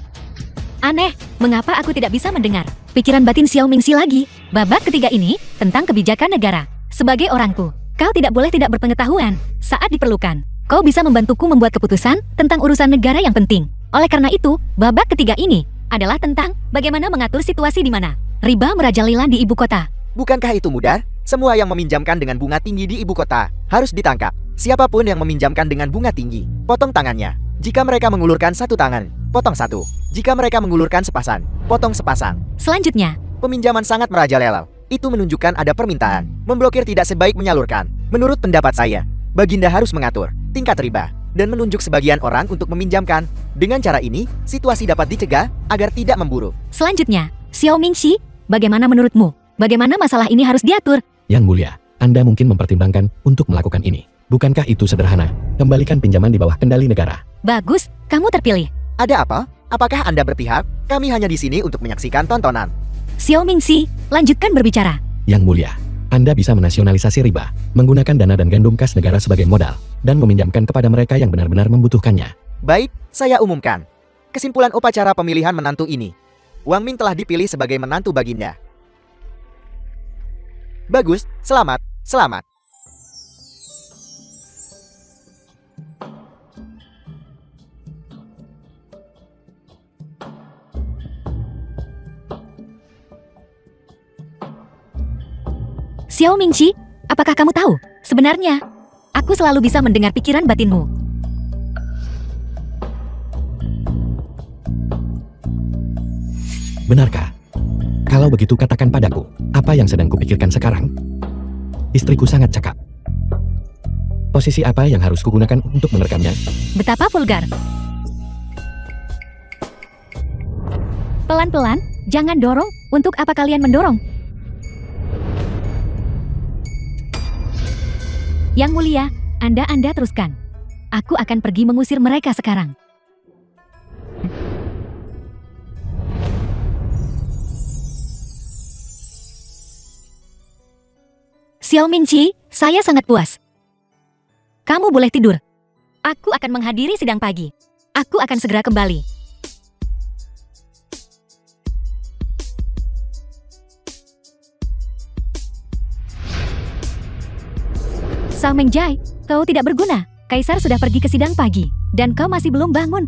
Aneh, mengapa aku tidak bisa mendengar pikiran batin Xiao Mingxi lagi? Babak ketiga ini tentang kebijakan negara. Sebagai orangku, kau tidak boleh tidak berpengetahuan. Saat diperlukan, kau bisa membantuku membuat keputusan tentang urusan negara yang penting. Oleh karena itu, babak ketiga ini adalah tentang bagaimana mengatur situasi di mana riba merajalela di ibu kota. Bukankah itu mudah? Semua yang meminjamkan dengan bunga tinggi di ibu kota harus ditangkap. Siapapun yang meminjamkan dengan bunga tinggi, potong tangannya. Jika mereka mengulurkan satu tangan, potong satu. Jika mereka mengulurkan sepasang, potong sepasang. Selanjutnya, Peminjaman sangat merajalela. Itu menunjukkan ada permintaan. Memblokir tidak sebaik menyalurkan. Menurut pendapat saya, Baginda harus mengatur tingkat riba dan menunjuk sebagian orang untuk meminjamkan. Dengan cara ini, situasi dapat dicegah agar tidak memburuk. selanjutnya, Xiao Mingxi, bagaimana menurutmu? Bagaimana masalah ini harus diatur? Yang mulia, Anda mungkin mempertimbangkan untuk melakukan ini. Bukankah itu sederhana? Kembalikan pinjaman di bawah kendali negara. Bagus, kamu terpilih. Ada apa? Apakah Anda berpihak? Kami hanya di sini untuk menyaksikan tontonan. Xiao Mingxi, lanjutkan berbicara. Yang mulia, Anda bisa menasionalisasi riba, menggunakan dana dan gandum kas negara sebagai modal, dan meminjamkan kepada mereka yang benar-benar membutuhkannya. Baik, saya umumkan. Kesimpulan upacara pemilihan menantu ini. Wang Ming telah dipilih sebagai menantu Baginda. Bagus, selamat, selamat. Xiao Mingxi, apakah kamu tahu? Sebenarnya, aku selalu bisa mendengar pikiran batinmu. Benarkah? Kalau begitu katakan padaku, apa yang sedang kupikirkan sekarang? Istriku sangat cakap. Posisi apa yang harus kugunakan untuk merekamnya? Betapa vulgar. Pelan-pelan, jangan dorong. Untuk apa kalian mendorong? Yang mulia, Anda teruskan. Aku akan pergi mengusir mereka sekarang. Xiao Minqi, saya sangat puas. Kamu boleh tidur. Aku akan menghadiri sidang pagi. Aku akan segera kembali. Zhao Mengjai, kau tidak berguna. Kaisar sudah pergi ke sidang pagi, dan kau masih belum bangun.